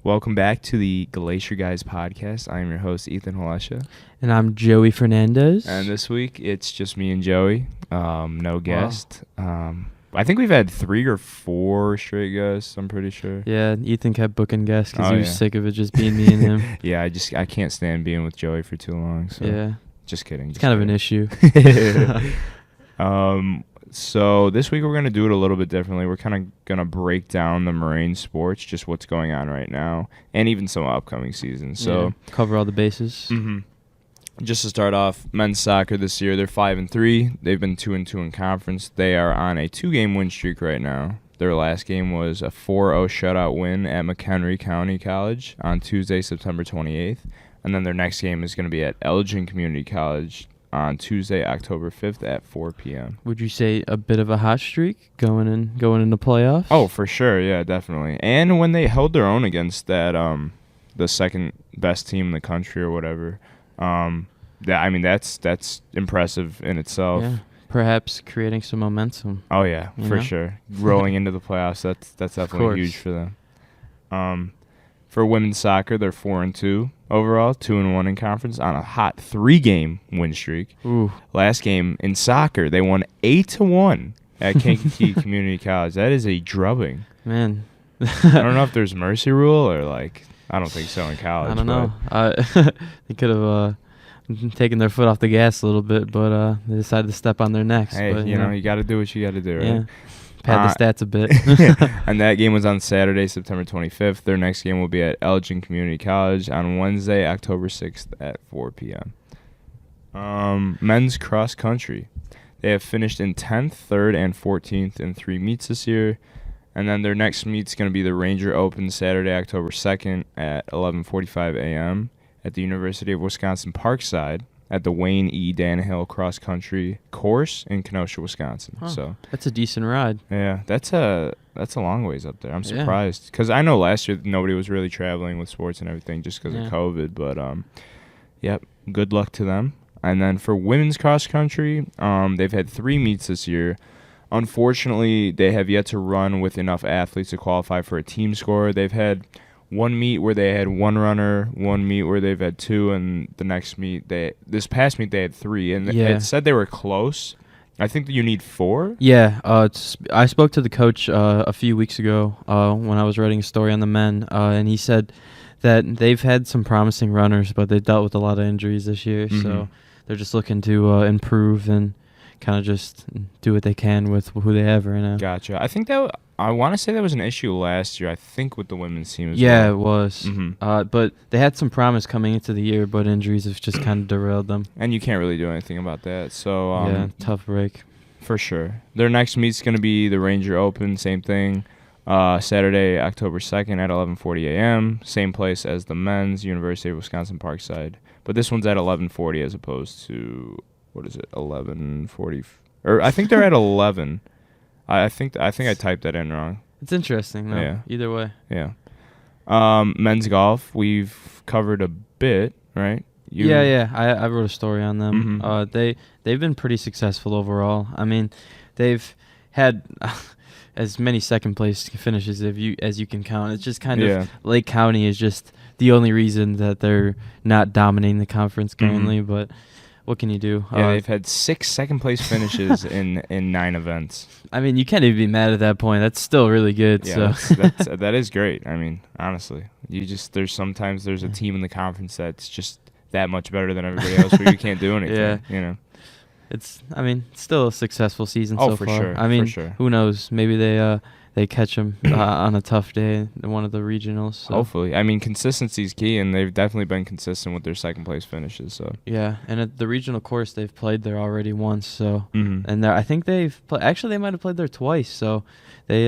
Welcome back to the Glacier Guys podcast. I am your host, Ethan Halesha. And I'm Joey Fernandez. And this week, it's just me and Joey. No guest. Wow. I think we've had 3 or 4 straight guests, I'm pretty sure. Yeah, Ethan kept booking guests because he was sick of it just being me and him. Yeah, I can't stand being with Joey for too long. So yeah. Just kidding. It's kind of an issue. So this week we're going to do it a little bit differently. We're kind of going to break down the Moraine sports, just what's going on right now, and even some upcoming seasons. So cover all the bases. Mm-hmm. Just to start off, men's soccer this year, they're 5-3. They've been 2-2 in conference. They are on a 2-game win streak right now. Their last game was a 4-0 shutout win at McHenry County College on Tuesday, September 28th. And then their next game is going to be at Elgin Community College on Tuesday, October 5th at 4 p.m. Would you say a bit of a hot streak going into playoffs? Oh, for sure. Yeah, definitely. And when they held their own against that the second best team in the country or whatever, that's impressive in itself. Yeah. Perhaps creating some momentum. Oh yeah, for sure. Rolling into the playoffs, that's definitely huge for them. For women's soccer, they're 4-2 overall, 2-1 in conference on a hot 3-game win streak. Ooh. Last game in soccer, they won 8-1 at Kankakee Community College. That is a drubbing. Man. I don't know if there's mercy rule or I don't think so in college. I don't know. They could have taken their foot off the gas a little bit, but they decided to step on their necks. Hey, but, you know, you got to do what you got to do, right? Yeah. Pad the stats a bit. And that game was on Saturday, September 25th. Their next game will be at Elgin Community College on Wednesday, October 6th at 4 p.m. Men's cross country. They have finished in 10th, 3rd, and 14th in 3 meets this year. And then their next meet's going to be the Ranger Open Saturday, October 2nd at 11:45 a.m. at the University of Wisconsin Parkside at the Wayne E. Danahill Cross Country Course in Kenosha, Wisconsin. Huh. So that's a decent ride. Yeah, that's a long ways up there. I'm surprised because I know last year nobody was really traveling with sports and everything just because of COVID. But yep, good luck to them. And then for women's cross country, they've had 3 meets this year. Unfortunately, they have yet to run with enough athletes to qualify for a team score. They've had 1 meet where they had 1 runner, 1 meet where they've had 2, and the next meet this past meet they had 3, and it said they were close. I think that you need 4. Yeah, I spoke to the coach a few weeks ago when I was writing a story on the men, and he said that they've had some promising runners, but they dealt with a lot of injuries this year, so they're just looking to improve and kind of just do what they can with who they have right now. Gotcha. I think I want to say that was an issue last year, I think, with the women's team as well. Yeah, it was. But they had some promise coming into the year, but injuries have just kind of derailed them. And you can't really do anything about that. So tough break. For sure. Their next meet's going to be the Ranger Open, same thing. Saturday, October 2nd at 11:40 a.m. Same place as the men's, University of Wisconsin Parkside. But this one's at 11:40 as opposed to, 11:40? Or I think they're at 11. I think I typed that in wrong. It's interesting, though. Yeah. Either way. Yeah. Men's golf, we've covered a bit, right? I wrote a story on them. They've been pretty successful overall. I mean, they've had as many second place finishes as you can count. It's just kind of Lake County is just the only reason that they're not dominating the conference currently, but what can you do? Yeah, they've had 6 second-place finishes in 9 events. I mean, you can't even be mad at that point. That's still really good. Yeah, so. that is great. I mean, honestly, there's a team in the conference that's just that much better than everybody else where you can't do anything. Yeah. You know. It's still a successful season so far. Sure. I mean, for sure. Who knows? Maybe they catch them on a tough day in one of the regionals. So. Hopefully. I mean, consistency is key, and they've definitely been consistent with their second-place finishes. So yeah, and at the regional course, they've played there already once. So and I think they might have played there twice. So they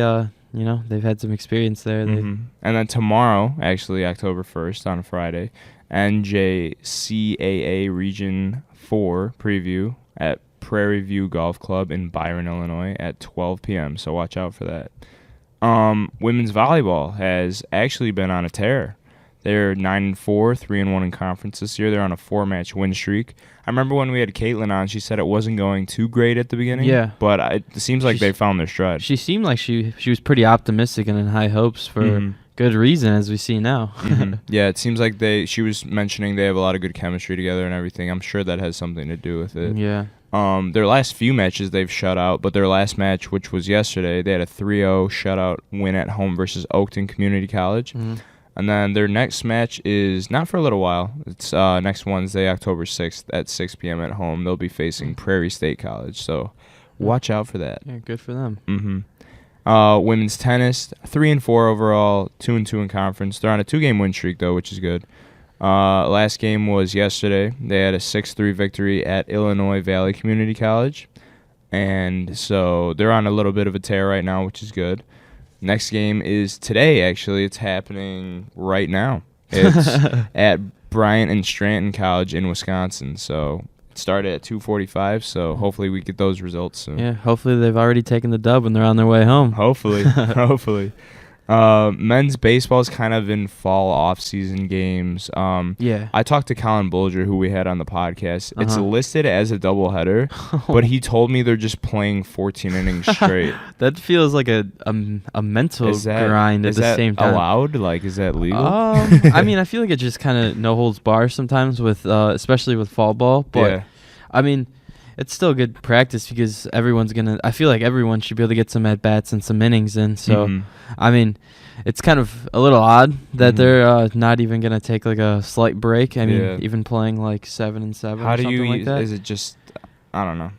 they've had some experience there. And then tomorrow, actually October 1st on a Friday, NJCAA Region 4 preview at Prairie View Golf Club in Byron, Illinois at 12 p.m. So watch out for that. Women's volleyball has actually been on a tear. They're 9-4, 3-1 in conference this year. They're on a 4-match win streak. I remember when we had Caitlin on, she said it wasn't going too great at the beginning. Yeah. But it seems like they found their stride. She seemed like she was pretty optimistic and in high hopes for good reason, as we see now. Yeah, it seems like she was mentioning they have a lot of good chemistry together and everything. I'm sure that has something to do with it. Yeah. Their last few matches they've shut out, but their last match, which was yesterday, they had a 3-0 shutout win at home versus Oakton Community College. And then their next match is not for a little while. It's next Wednesday, October 6th at 6 p.m. at home. They'll be facing Prairie State College, so watch out for that. Yeah, good for them. Women's tennis, 3-4 overall, 2-2 in conference. They're on a 2-game win streak, though, which is good. Last game was yesterday. They had a 6-3 victory at Illinois Valley Community College. And so they're on a little bit of a tear right now, which is good. Next game is today, actually. It's happening right now. It's at Bryant and Stratton College in Wisconsin. So it started at 2:45, so hopefully we get those results soon. Yeah, hopefully they've already taken the dub and they're on their way home. Hopefully. Hopefully. Men's baseball is kind of in fall off-season games. Yeah. I talked to Colin Bulger, who we had on the podcast. It's listed as a doubleheader, but he told me they're just playing 14 innings straight. That feels like a mental grind at the same time. Is that allowed? Like, is that legal? I mean, I feel like it just kind of no holds bar sometimes with, especially with fall ball. But yeah. I mean, it's still good practice because I feel like everyone should be able to get some at-bats and some innings in. So, I mean, it's kind of a little odd that they're not even going to take like a slight break. I mean, even playing like 7 and 7 How or do something you like that. Is it just, I don't know.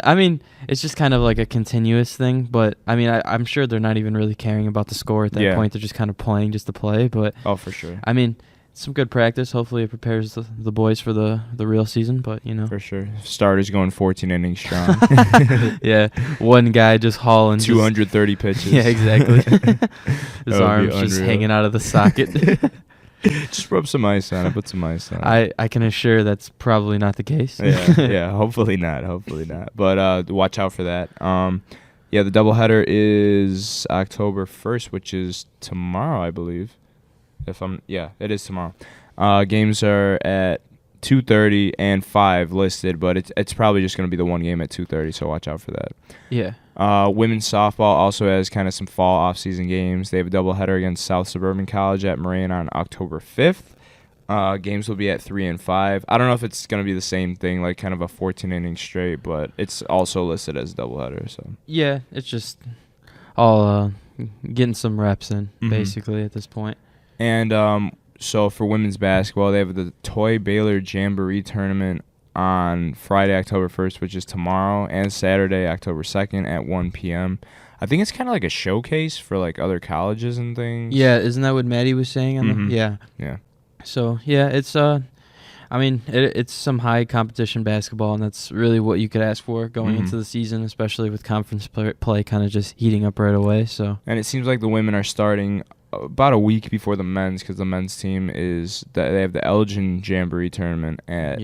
I mean, it's just kind of like a continuous thing. But, I mean, I'm sure they're not even really caring about the score at that point. They're just kind of playing just to play. But oh, for sure. I mean, some good practice. Hopefully it prepares the boys for the real season, but you know. For sure. Starters going 14 innings strong. Yeah, one guy just hauling 230 pitches. Yeah, exactly. His arms just hanging out of the socket. Just rub some ice on it. Put some ice on it. I can assure that's probably not the case. Yeah, hopefully not. But watch out for that. Yeah, the doubleheader is October 1st, which is tomorrow, I believe. It is tomorrow. Games are at 2:30 and 5 listed, but it's probably just going to be the one game at 2:30, so watch out for that. Yeah. Women's softball also has kind of some fall off-season games. They have a doubleheader against South Suburban College at Moraine on October 5th. Games will be at 3 and 5. I don't know if it's going to be the same thing, like kind of a 14-inning straight, but it's also listed as a doubleheader. So yeah, it's just all getting some reps in, basically, at this point. And so for women's basketball, they have the Toy Baylor Jamboree Tournament on Friday, October 1st, which is tomorrow, and Saturday, October 2nd at 1 p.m. I think it's kind of like a showcase for like other colleges and things. Yeah, isn't that what Maddie was saying? Yeah. So, yeah, it's I mean, it's some high competition basketball, and that's really what you could ask for going into the season, especially with conference play kind of just heating up right away. So, and it seems like the women are starting about a week before the men's, because the men's team they have the Elgin Jamboree tournament at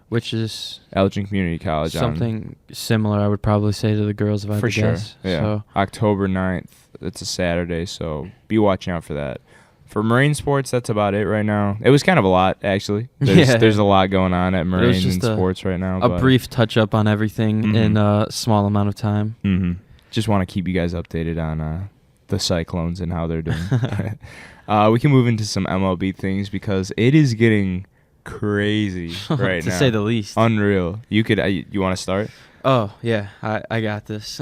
which is Elgin Community College. Something similar, I would probably say, to the girls, if I had to guess. Yeah. So October 9th, it's a Saturday, so be watching out for that. For Moraine sports, that's about it right now. It was kind of a lot, actually. There's a lot going on at Moraine in sports right now. A brief touch-up on everything in a small amount of time. Just want to keep you guys updated on the Cyclones and how they're doing. We can move into some MLB things because it is getting crazy right now. To say the least. Unreal. You want to start? Oh, yeah. I got this.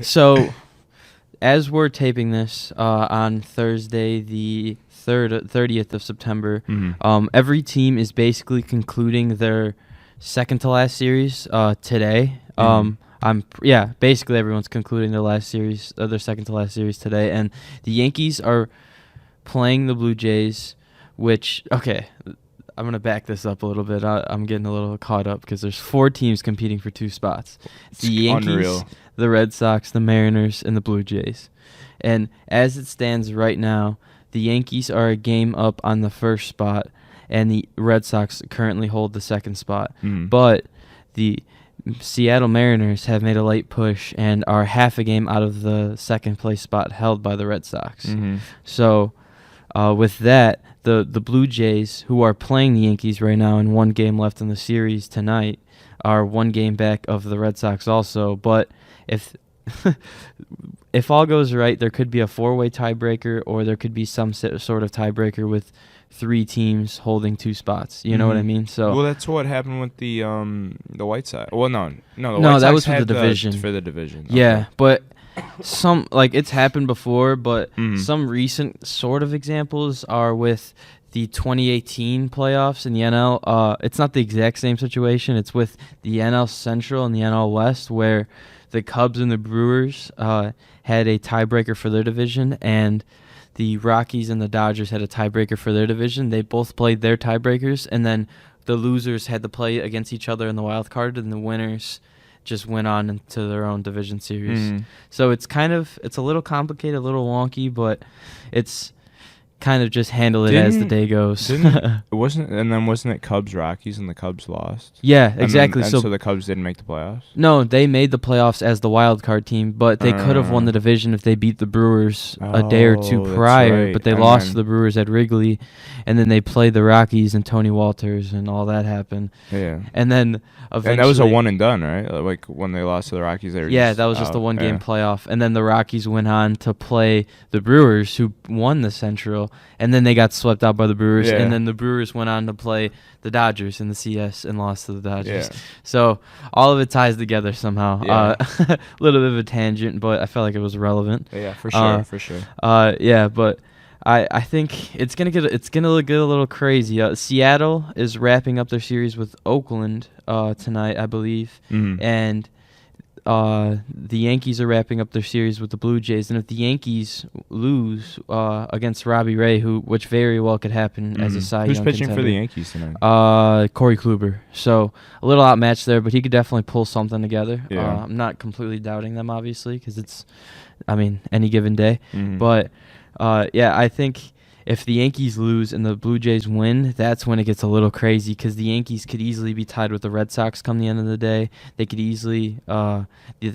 So, as we're taping this on Thursday, the 30th of September, every team is basically concluding their second-to-last series today. Basically everyone's concluding their second-to-last series today, and the Yankees are playing the Blue Jays, which, okay, I'm going to back this up a little bit. I'm getting a little caught up because there's 4 teams competing for 2 spots. It's the Yankees, unreal. The Red Sox, the Mariners, and the Blue Jays. And as it stands right now, the Yankees are a game up on the first spot, and the Red Sox currently hold the second spot. But the Seattle Mariners have made a late push and are half a game out of the second place spot held by the Red Sox. So with that, the Blue Jays, who are playing the Yankees right now and 1 game left in the series tonight, are 1 game back of the Red Sox also. But if if all goes right, there could be a 4-way tiebreaker, or there could be some sort of tiebreaker with 3 teams holding 2 spots. You know what I mean? So well, that's what happened with the White Sox. Well, no, the no, White that Sox was for had the division. For the division. Yeah, Okay. but it's happened before, but some recent sort of examples are with the 2018 playoffs in the NL. It's not the exact same situation. It's with the NL Central and the NL West, where the Cubs and the Brewers had a tiebreaker for their division, and the Rockies and the Dodgers had a tiebreaker for their division. They both played their tiebreakers, and then the losers had to play against each other in the wild card, and the winners just went on into their own division series. So it's a little complicated, a little wonky, but it's kind of just handle it as the day goes. Wasn't it Cubs Rockies and the Cubs lost? Yeah, exactly. So the Cubs didn't make the playoffs? No, they made the playoffs as the wild card team, but they could have won the division if they beat the Brewers a day or two prior, right. but they lost to the Brewers at Wrigley, and then they played the Rockies and Tony Walters, and all that happened. Yeah. And then eventually, and that was a one and done, right? Like when they lost to the Rockies, they were that was just a one-game playoff. And then the Rockies went on to play the Brewers, who won the Central, and then they got swept out by the Brewers. Yeah. And then the Brewers went on to play the Dodgers in the CS and lost to the Dodgers. Yeah. So all of it ties together somehow. Yeah. A little bit of a tangent, but I felt like it was relevant. Yeah, for sure. Yeah, but I think it's gonna get a little crazy. Seattle is wrapping up their series with Oakland tonight, I believe, and the Yankees are wrapping up their series with the Blue Jays. And if the Yankees lose against Robbie Ray, which very well could happen as a Cy Young Who's pitching contender, for the Yankees tonight? Corey Kluber. So a little outmatched there, but he could definitely pull something together. Yeah. I'm not completely doubting them, obviously, because it's, any given day. But I think if the Yankees lose and the Blue Jays win, that's when it gets a little crazy, because the Yankees could easily be tied with the Red Sox come the end of the day. They could easily,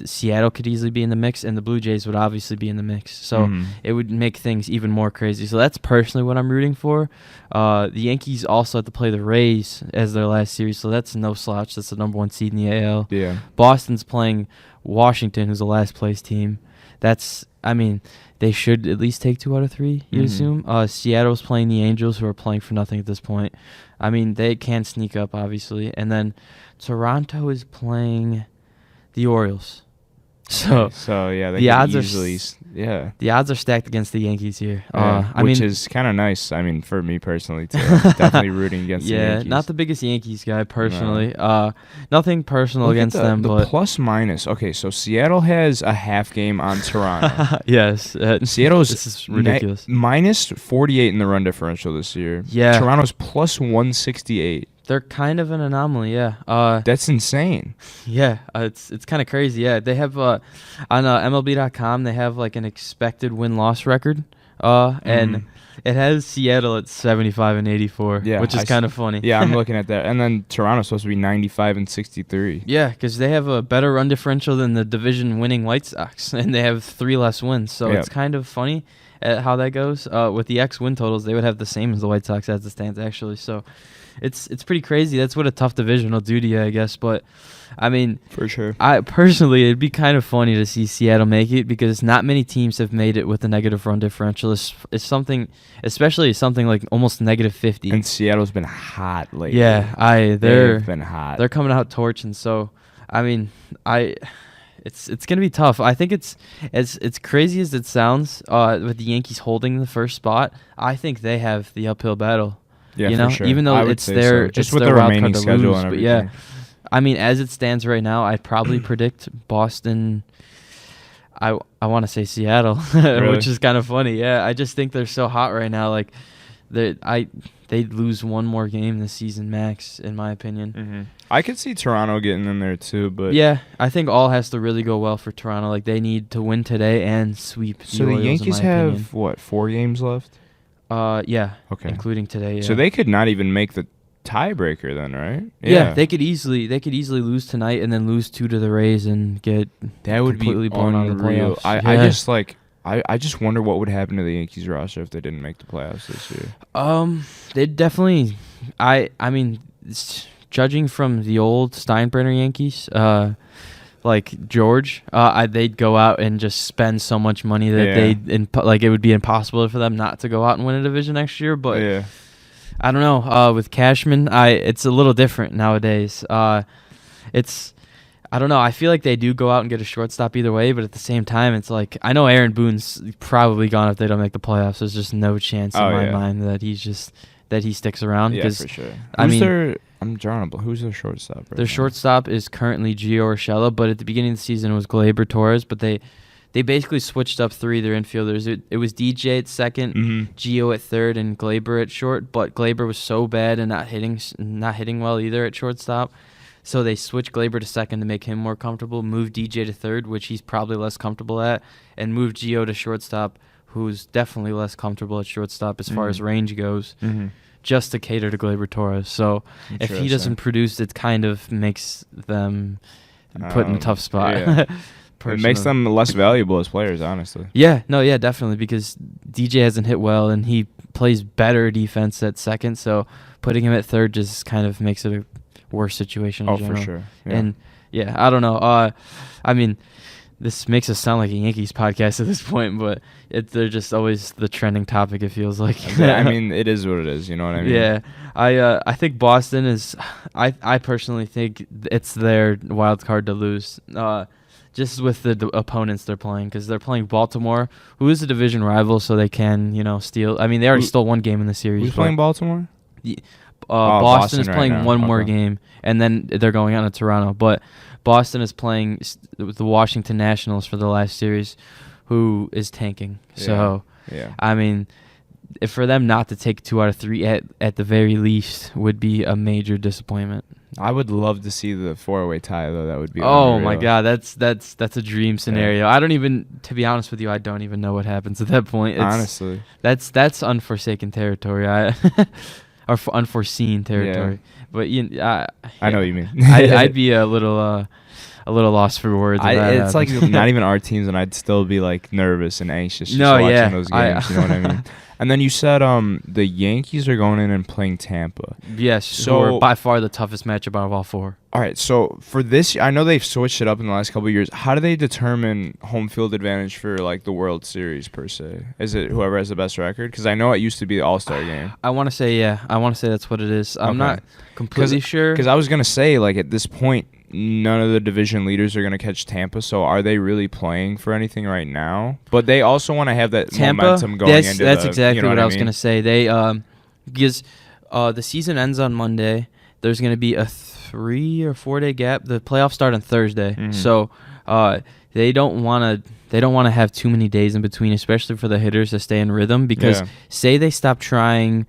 Seattle could easily be in the mix, and the Blue Jays would obviously be in the mix. So it would make things even more crazy. So that's personally what I'm rooting for. The Yankees also have to play the Rays as their last series, so that's no slouch. That's the number 1 seed in the AL. Yeah. Boston's playing Washington, who's the last place team. They should at least take 2 out of 3, you'd assume. Seattle's playing the Angels, who are playing for nothing at this point. They can sneak up, obviously. And then Toronto is playing the Orioles. So yeah, the odds easily, the odds are stacked against the Yankees here. Which is kind of nice. For me personally too, I'm definitely rooting against the Yankees. Not the biggest Yankees guy personally. No. Nothing personal against them, but plus minus. Okay, so Seattle has a half game on Toronto. Yes, Seattle's this is ridiculous. Minus 48 in the run differential this year. Yeah, Toronto's plus 168. They're kind of an anomaly, yeah. That's insane. Yeah, it's kind of crazy. Yeah, they have on MLB.com they have like an expected win-loss record, and it has Seattle at 75-84, which is kind of funny. Yeah, I'm looking at that, and then Toronto's supposed to be 95-63. Yeah, because they have a better run differential than the division-winning White Sox, and they have 3 less wins. So it's kind of funny at how that goes. With the win totals, they would have the same as the White Sox as it stands, actually. So it's pretty crazy. That's what a tough division will do to you, I guess. But for sure, it'd be kind of funny to see Seattle make it, because not many teams have made it with a negative run differential. It's something, especially something like almost negative 50. And Seattle's been hot lately. Yeah, they've been hot. They're coming out torching. So it's gonna be tough. I think it's as crazy as it sounds. With the Yankees holding the first spot, I think they have the uphill battle. Yeah, for sure. Even though it's their just with the remaining schedule and everything. Yeah, as it stands right now, I'd probably predict Boston. I want to say Seattle, Really? Which is kind of funny. Yeah, I just think they're so hot right now. Like, they'd lose one more game this season max, in my opinion. I could see Toronto getting in there too, but yeah, I think all has to really go well for Toronto. Like, they need to win today and sweep. So the Yankees have what, 4 games left? Yeah. Okay. Including today. Yeah. So they could not even make the tiebreaker then, right? Yeah, they could easily lose tonight and then lose 2 to the Rays and get completely blown out of the playoffs. I just wonder what would happen to the Yankees roster if they didn't make the playoffs this year. They'd definitely. Judging from the old Steinbrenner Yankees, like George, they'd go out and just spend so much money that like it would be impossible for them not to go out and win a division next year. But I don't know. With Cashman, it's a little different nowadays. I don't know. I feel like they do go out and get a shortstop either way, but at the same time, it's like I know Aaron Boone's probably gone if they don't make the playoffs. There's just no chance in my mind that he sticks around. Yeah, for sure. I'm drawing a blank. Who's their shortstop? Their shortstop is currently Gio Urshela, but at the beginning of the season it was Gleyber Torres. But they basically switched up three of their infielders. It was DJ at second, Gio at third, and Gleyber at short. But Gleyber was so bad and not hitting well either at shortstop. So they switched Gleyber to second to make him more comfortable, moved DJ to third, which he's probably less comfortable at, and moved Gio to shortstop, who's definitely less comfortable at shortstop as far as range goes, just to cater to Gleyber Torres. So if he doesn't produce, it kind of makes them put in a tough spot. Yeah. It makes them less valuable as players, honestly. Yeah, definitely, because DJ hasn't hit well, and he plays better defense at second, so putting him at third just kind of makes it a worse situation in general. For sure. Yeah. And I don't know. I mean, this makes us sound like a Yankees podcast at this point, but they're just always the trending topic, it feels like. I mean, it is what it is, you know what I mean? Yeah. I think Boston is I personally think it's their wild card to lose. Just with the opponents they're playing, because they're playing Baltimore, who is a division rival, so they can, steal. I mean, they already stole one game in the series. Who's playing Baltimore? Boston is playing right one more game, and then they're going on to Toronto. But Boston is playing with the Washington Nationals for the last series, who is tanking. So, I mean, if for them not to take 2 out of 3 at the very least would be a major disappointment. I would love to see the 4-way tie, though. That would be unreal. My God, that's a dream scenario. I don't even, to be honest with you, I don't even know what happens at that point. Honestly, that's unforsaken territory. Or unforeseen territory. But I know what you mean. I'd be a little lost for words. It's like not even our teams, and I'd still be like nervous and anxious just watching those games. You know what I mean? And then you said the Yankees are going in and playing Tampa. Yes, so by far the toughest matchup out of all 4. All right, so for this, I know they've switched it up in the last couple of years. How do they determine home field advantage for like the World Series per se? Is it whoever has the best record? Because I know it used to be the All-Star game. I want to say that's what it is. I'm not completely sure. Because I was gonna say, like, at this point, none of the division leaders are gonna catch Tampa. So are they really playing for anything right now? But they also want to have that momentum going into that's exactly what I was gonna say. They because the season ends on Monday. There's gonna be a 3 or 4 day gap. The playoffs start on Thursday, so they don't want to have too many days in between, especially for the hitters to stay in rhythm. Because say they stop trying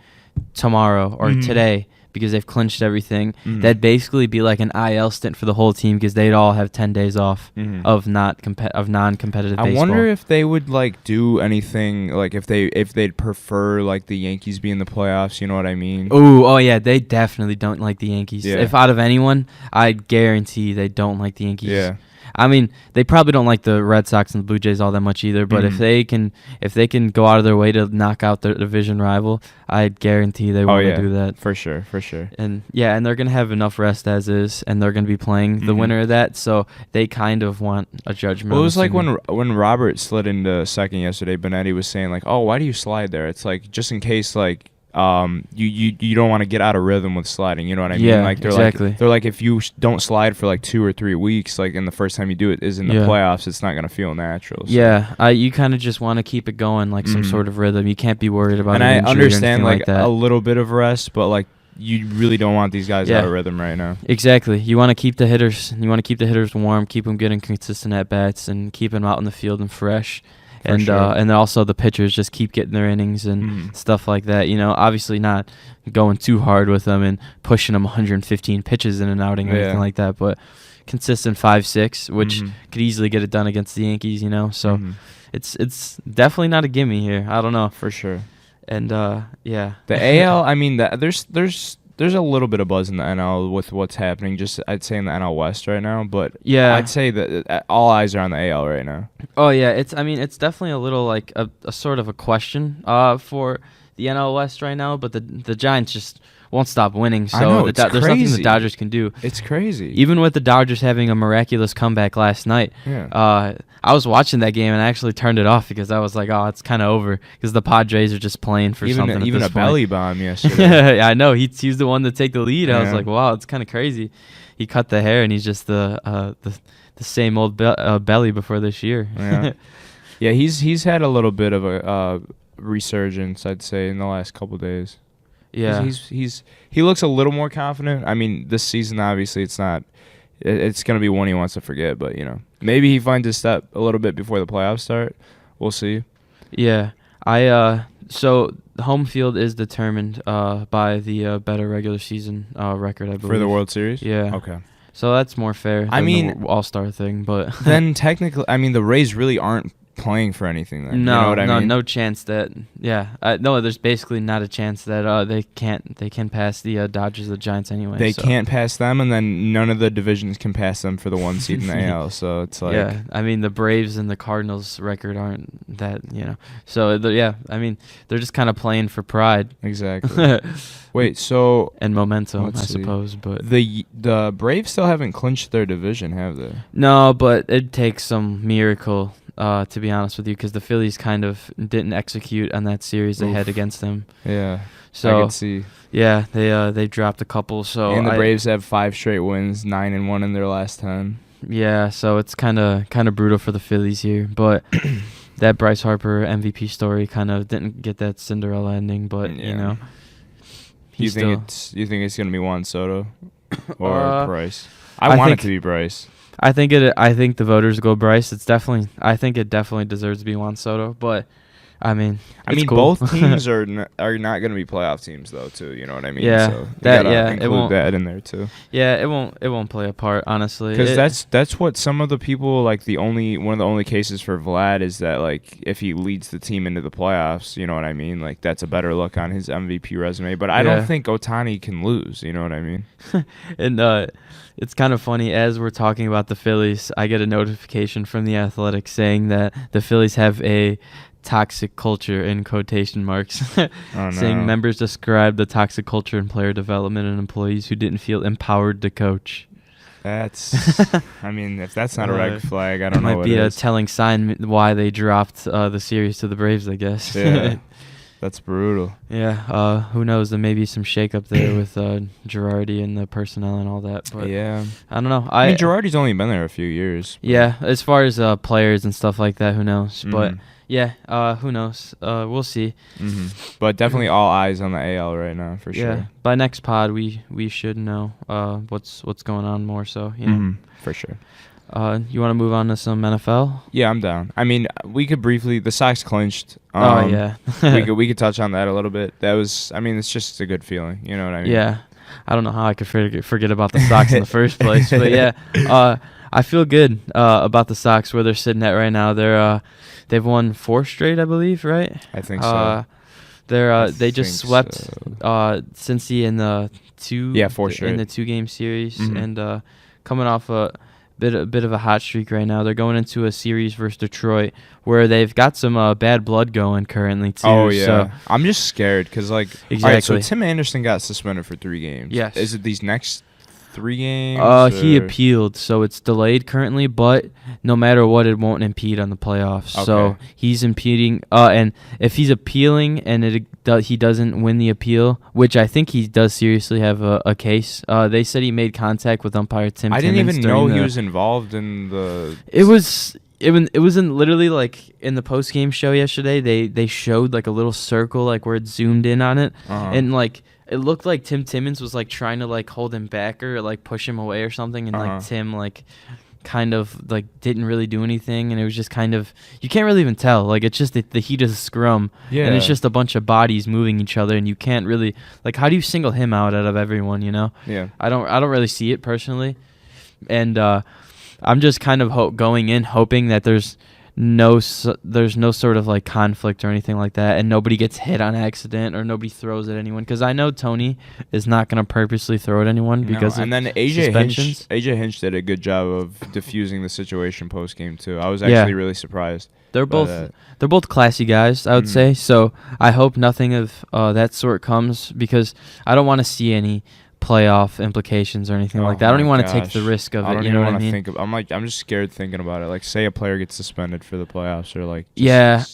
tomorrow or today because they've clinched everything, that'd basically be like an IL stint for the whole team because they'd all have 10 days off of non-competitive baseball. I wonder if they would like do anything like if they'd prefer like the Yankees be in the playoffs. You know what I mean? Oh yeah, they definitely don't like the Yankees. Yeah. If out of anyone, I guarantee they don't like the Yankees. Yeah. I mean, they probably don't like the Red Sox and the Blue Jays all that much either. But if they can go out of their way to knock out their division rival, I guarantee they want to do that. For sure. And they're gonna have enough rest as is, and they're gonna be playing the winner of that. So they kind of want a judgment. Well, it was like when Robert slid into second yesterday. Benetti was saying like, "Oh, why do you slide there?" It's like just in case like. You don't want to get out of rhythm with sliding, you know what I mean? Yeah, like exactly. They're like if you don't slide for like 2 or 3 weeks, like in the first time you do it is in the playoffs, it's not gonna feel natural. So. Yeah, you kind of just want to keep it going, like some sort of rhythm. You can't be worried about. And I understand like that. A little bit of rest, but like you really don't want these guys out of rhythm right now. Exactly. You want to keep the hitters. You want to keep the hitters warm, keep them getting consistent at bats, and keep them out in the field and fresh. And also the pitchers just keep getting their innings and stuff like that. You know, obviously not going too hard with them and pushing them 115 pitches in an outing or anything like that, but consistent 5-6, which could easily get it done against the Yankees. You know, so it's definitely not a gimme here. I don't know for sure. And the AL. I mean, there's a little bit of buzz in the NL with what's happening. Just I'd say in the NL West right now, but I'd say that all eyes are on the AL right now. Oh yeah, it's definitely a little like a sort of a question for the NL West right now, but the Giants just won't stop winning. So I know, there's nothing the Dodgers can do. It's crazy. Even with the Dodgers having a miraculous comeback last night, I was watching that game and I actually turned it off because I was like, oh, it's kind of over because the Padres are just playing for something. Even at a this belly point. bomb yesterday. Yeah, I know. He's the one to take the lead. Yeah. I was like, wow, it's kind of crazy. He cut the hair and he's just the same old belly before this year. Yeah, yeah. He's had a little bit of a resurgence, I'd say, in the last couple days. Yeah, he looks a little more confident. I mean, this season obviously it's not. It's gonna be one he wants to forget, but maybe he finds his step a little bit before the playoffs start. We'll see. Yeah, so the home field is determined by the better regular season record, I believe, for the World Series. Yeah. Okay. So that's more fair. I than mean, the All-Star thing, but then technically, I mean, the Rays really aren't playing for anything. Then no, you know what I mean? no chance that. Yeah, no. There's basically not a chance that they can pass the Dodgers, the Giants anyway. They can't pass them, and then none of the divisions can pass them for the one seed in the AL. So it's like, yeah. I mean, the Braves and the Cardinals record aren't that. So I mean, they're just kind of playing for pride. Exactly. Wait, so and momentum, I see. suppose, but the Braves still haven't clinched their division, have they? No, but it takes some miracle. To be honest with you, because the Phillies kind of didn't execute on that series they had against them. Yeah, so I can see. Yeah, they dropped a couple. So and the Braves have 5 straight wins, 9-1 in their last 10. Yeah, so it's kind of brutal for the Phillies here, but that Bryce Harper MVP story kind of didn't get that Cinderella ending. But you think it's gonna be Juan Soto or Bryce? I want it to be Bryce. I think the voters go Bryce. I think it definitely deserves to be Juan Soto, but I mean, cool. Both teams are not going to be playoff teams though, too. You know what I mean? Yeah, so include that in there too. Yeah, it won't play a part, honestly. Because that's what some of the people like. One of the only cases for Vlad is that like if he leads the team into the playoffs, you know what I mean? Like that's a better look on his MVP resume. But I don't think Ohtani can lose. You know what I mean? And it's kind of funny, as we're talking about the Phillies, I get a notification from The Athletic saying that the Phillies have a toxic culture in quotation marks, saying members describe the toxic culture in player development and employees who didn't feel empowered to coach. That's, I mean, if that's not a red flag, I don't know what it might be a telling sign why they dropped the series to the Braves, I guess. Yeah. That's brutal. Yeah, who knows? There may be some shakeup there with Girardi and the personnel and all that. But yeah, I don't know. I mean, Girardi's only been there a few years. Yeah, as far as players and stuff like that, who knows? Mm-hmm. But yeah, who knows? We'll see. Mm-hmm. But definitely all eyes on the AL right now for sure. Yeah, by next pod we should know what's going on more. So for sure. You want to move on to some NFL? Yeah, I'm down. I mean, we could briefly. The Sox clinched. Yeah. we could touch on that a little bit. That was. I mean, it's just a good feeling. You know what I mean? Yeah. I don't know how I could forget about the Sox in the first place, but yeah, I feel good about the Sox where they're sitting at right now. They've won 4 straight, I believe, right? I think so. They just swept Cincy in the 4 straight in the 2-game series, and coming off a bit of a hot streak right now. They're going into a series versus Detroit where they've got some bad blood going currently too. Oh yeah, so I'm just scared because exactly. All right, so Tim Anderson got suspended for 3 games. Yes. Is it these next 3 games? He appealed, so it's delayed currently, but no matter what, it won't impede on the playoffs. Okay. So he's impeding, and if he's appealing and he doesn't win the appeal, which I think he does seriously have a case. They said he made contact with umpire Tim Timmons. I didn't even know he was involved in the. It was in literally like in the post game show yesterday. They showed like a little circle like where it zoomed in on it, and like. It looked like Tim Timmons was like trying to like hold him back or like push him away or something, and like Tim like kind of like didn't really do anything, and it was just kind of, you can't really even tell, like it's just the heat of the scrum, and it's just a bunch of bodies moving each other, and you can't really like, how do you single him out of everyone, you know? Yeah. I don't really see it personally, and I'm just kind of going in hoping that there's there's no sort of like conflict or anything like that, and nobody gets hit on accident or nobody throws at anyone. Because I know Tony is not going to purposely throw at anyone because of suspensions. AJ Hinch did a good job of diffusing the situation post game too. I was actually really surprised. They're both classy guys, I would say. So I hope nothing of that sort comes, because I don't want to see any playoff implications or anything like that. I don't even want to take the risk of it. You know what I mean? I'm just scared thinking about it. Like, say a player gets suspended for the playoffs, or like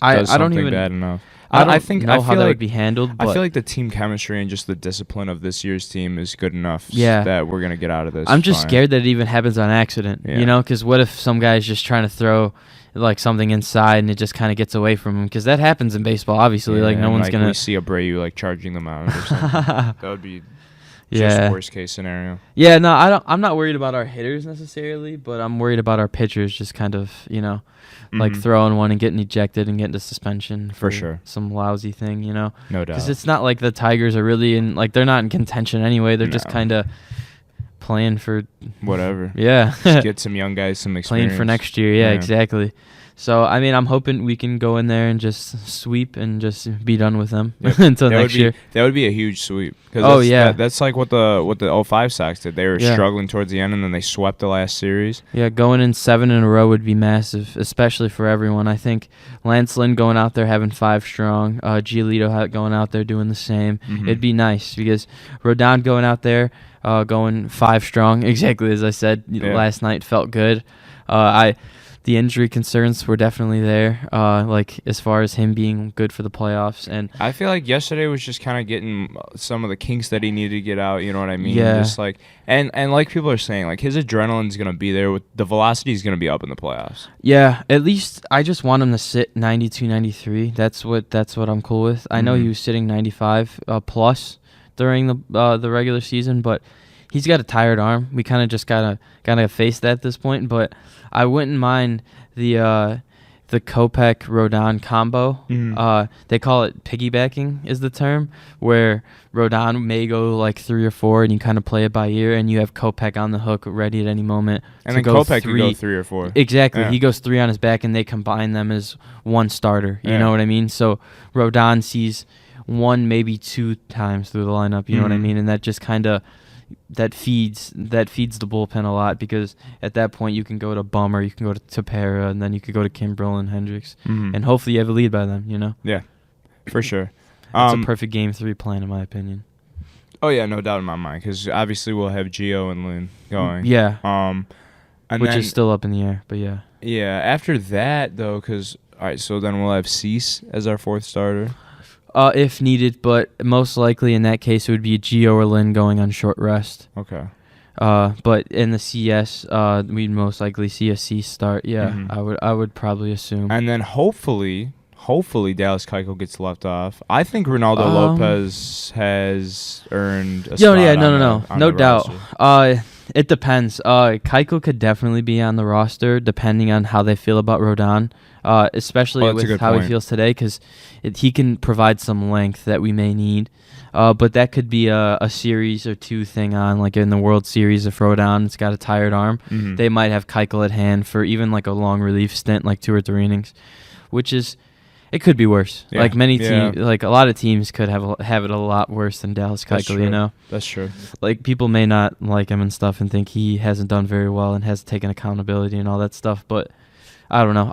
I don't even bad enough. I think know how that would be handled. But I feel like the team chemistry and just the discipline of this year's team is good enough that we're gonna get out of this. I'm just scared that it even happens on accident. You know, because what if some guy's just trying to throw like something inside and it just kind of gets away from him? Because that happens in baseball, obviously. Like no one's gonna. We see Abreu like charging them out or something. That would be. Just worst case scenario. Yeah, no, I'm not worried about our hitters necessarily, but I'm worried about our pitchers just kind of, like throwing one and getting ejected and getting to suspension for sure. Some lousy thing, No doubt. Because it's not like the Tigers are really they're not in contention anyway. They're just kind of playing for whatever. Yeah. Just get some young guys some experience. Playing for next year. Yeah, exactly. So, I mean, I'm hoping we can go in there and just sweep and just be done with them until next year. That would be a huge sweep. That's like what the 05 Sox did. They were struggling towards the end, and then they swept the last series. Yeah, going in 7 in a row would be massive, especially for everyone. I think Lance Lynn going out there having 5 strong, Giolito going out there doing the same. It'd be nice because Rodon going out there going 5 strong, exactly as I said last night, felt good. The injury concerns were definitely there, like as far as him being good for the playoffs. And I feel like yesterday was just kind of getting some of the kinks that he needed to get out. You know what I mean? Yeah. Just like and like people are saying, like his adrenaline's gonna be there. With the velocity is gonna be up in the playoffs. Yeah, at least I just want him to sit 92, 93. That's what I'm cool with. I know he was sitting 95 plus during the regular season, but he's got a tired arm. We kind of just gotta face that at this point. But I wouldn't mind the Kopech Rodon combo. They call it piggybacking is the term, where Rodon may go like 3 or 4, and you kind of play it by ear, and you have Kopech on the hook ready at any moment. And then Kopech can go 3 or 4. Exactly. Yeah. He goes 3 on his back, and they combine them as one starter. You know what I mean? So Rodon sees 1, maybe 2 times through the lineup. You know what I mean? And that just kind of that feeds the bullpen a lot, because at that point you can go to Bummer, you can go to Tepera, and then you could go to Kimbrel and Hendricks, and hopefully you have a lead by then. Yeah, for sure. It's a perfect Game 3 plan in my opinion. Oh yeah, no doubt in my mind, because obviously we'll have Gio and Lynn going. Yeah. Which then, is still up in the air, but yeah. Yeah. After that though, because all right, so then we'll have Cease as our 4th starter. If needed, but most likely in that case it would be Gio or Lynn going on short rest. Okay. But in the CS, we'd most likely see a Cease start. Yeah, I would probably assume. And then hopefully Dallas Keuchel gets left off. I think Ronaldo Lopez has earned a spot. No doubt. It depends. Keuchel could definitely be on the roster depending on how they feel about Rodon. Especially with how he feels today, because he can provide some length that we may need. But that could be a series or 2 thing on, like in the World Series if Rodon has got a tired arm. They might have Keuchel at hand for even like a long relief stint, like 2 or 3 innings, which is, it could be worse. Yeah. Like many teams, like a lot of teams could have it a lot worse than Dallas Keuchel, That's true. Like people may not like him and stuff and think he hasn't done very well and has taken accountability and all that stuff, but I don't know.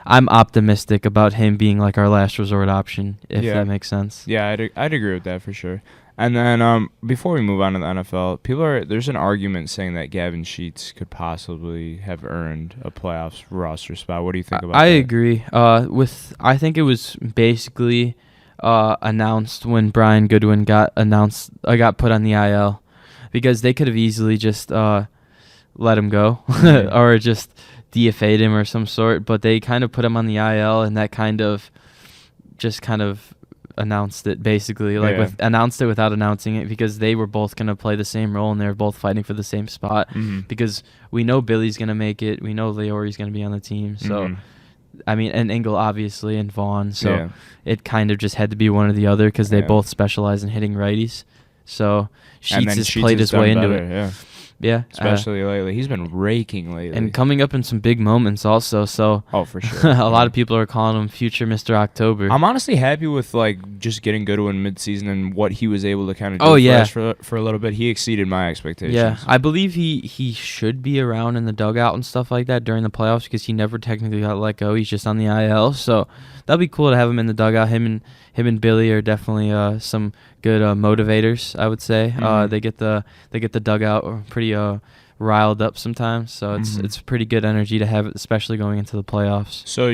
I'm optimistic about him being like our last resort option, if that makes sense. Yeah, I'd agree with that for sure. And then before we move on to the NFL, there's an argument saying that Gavin Sheets could possibly have earned a playoffs roster spot. What do you think about that? I agree. I think it was basically announced when Brian Goodwin got put on the IL, because they could have easily just let him go or just DFA'd him or some sort, but they kind of put him on the IL, and that kind of announced it basically, announced it without announcing it, because they were both going to play the same role and they were both fighting for the same spot, because we know Billy's going to make it, we know Leori's going to be on the team, so I mean, and Engel obviously, and Vaughn, so it kind of just had to be one or the other, because they both specialize in hitting righties, so Sheets has played his way into it. Yeah. Especially lately. He's been raking lately. And coming up in some big moments also. So for sure. A lot of people are calling him future Mr. October. I'm honestly happy with just getting good in midseason and what he was able to kind of do for a little bit. He exceeded my expectations. Yeah, I believe he should be around in the dugout and stuff like that during the playoffs because he never technically got let go. He's just on the IL, so that'd be cool to have him in the dugout. Him and Billy are definitely some good motivators, I would say. Mm-hmm. They get the dugout pretty riled up sometimes, so it's pretty good energy to have, especially going into the playoffs. So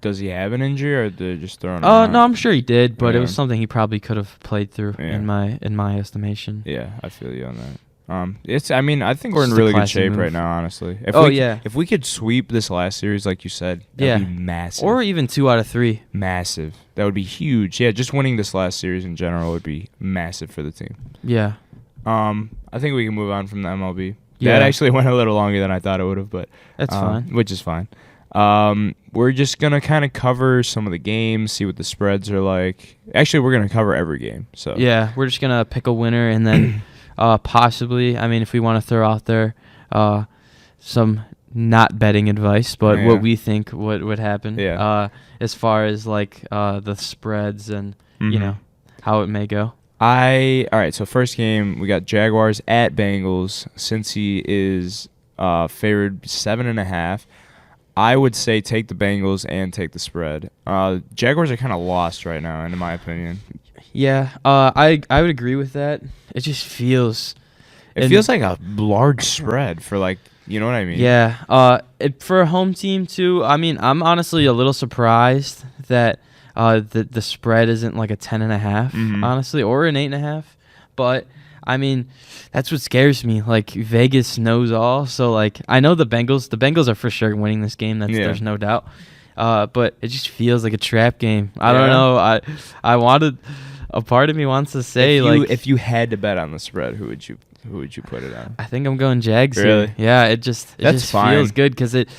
does he have an injury, or they're just throwing him out? No, I'm sure he did, but it was something he probably could have played through in my estimation. Yeah, I feel you on that. I think we're in really good shape right now, honestly. If we could sweep this last series, like you said, that'd be massive. Or even 2 out of 3. Massive. That would be huge. Yeah, just winning this last series in general would be massive for the team. Yeah. I think we can move on from the MLB. Yeah. That actually went a little longer than I thought it would have, but that's fine. Which is fine. We're just gonna kind of cover some of the games, see what the spreads are like. Actually, we're gonna cover every game. So yeah, we're just gonna pick a winner and then possibly, if we want to throw out there some not betting advice, but what we think would happen. Yeah. As far as the spreads and how it may go. All right, so first game, we got Jaguars at Bengals. Since he is favored 7.5, I would say take the Bengals and take the spread. Jaguars are kind of lost right now, in my opinion. Yeah, I would agree with that. It just feels... It feels like a large spread for you know what I mean? Yeah, for a home team too, I'm honestly a little surprised that... the spread isn't like a 10.5, honestly, or an 8.5. But that's what scares me. Vegas knows all, so I know the Bengals are for sure winning this game. There's no doubt. But it just feels like a trap game. I don't know. I wanted, a part of me wants to say if you had to bet on the spread, who would you put it on? I think I'm going Jags. Really? Here. Yeah. It just feels good because it.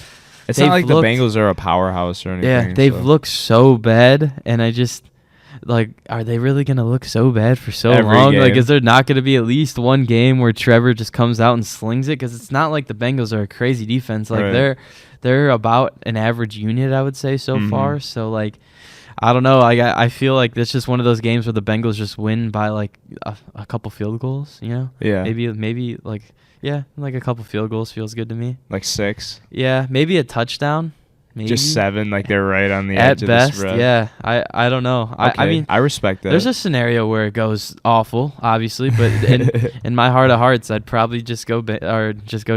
It's not like the Bengals are a powerhouse or anything. Yeah, they've looked so bad, and I just, are they really going to look so bad for so long? Game. Is there not going to be at least one game where Trevor just comes out and slings it? Because it's not like the Bengals are a crazy defense. They're about an average unit, I would say, so far. So, I don't know. I feel like it's just one of those games where the Bengals just win by, a couple field goals, you know? Yeah. Maybe a couple field goals feels good to me. 6? Yeah, maybe a touchdown. Maybe. Just 7, they're right on the edge of best, the spread. Yeah. I don't know. Okay. I respect that. There's a scenario where it goes awful, obviously, but in my heart of hearts, I'd probably just go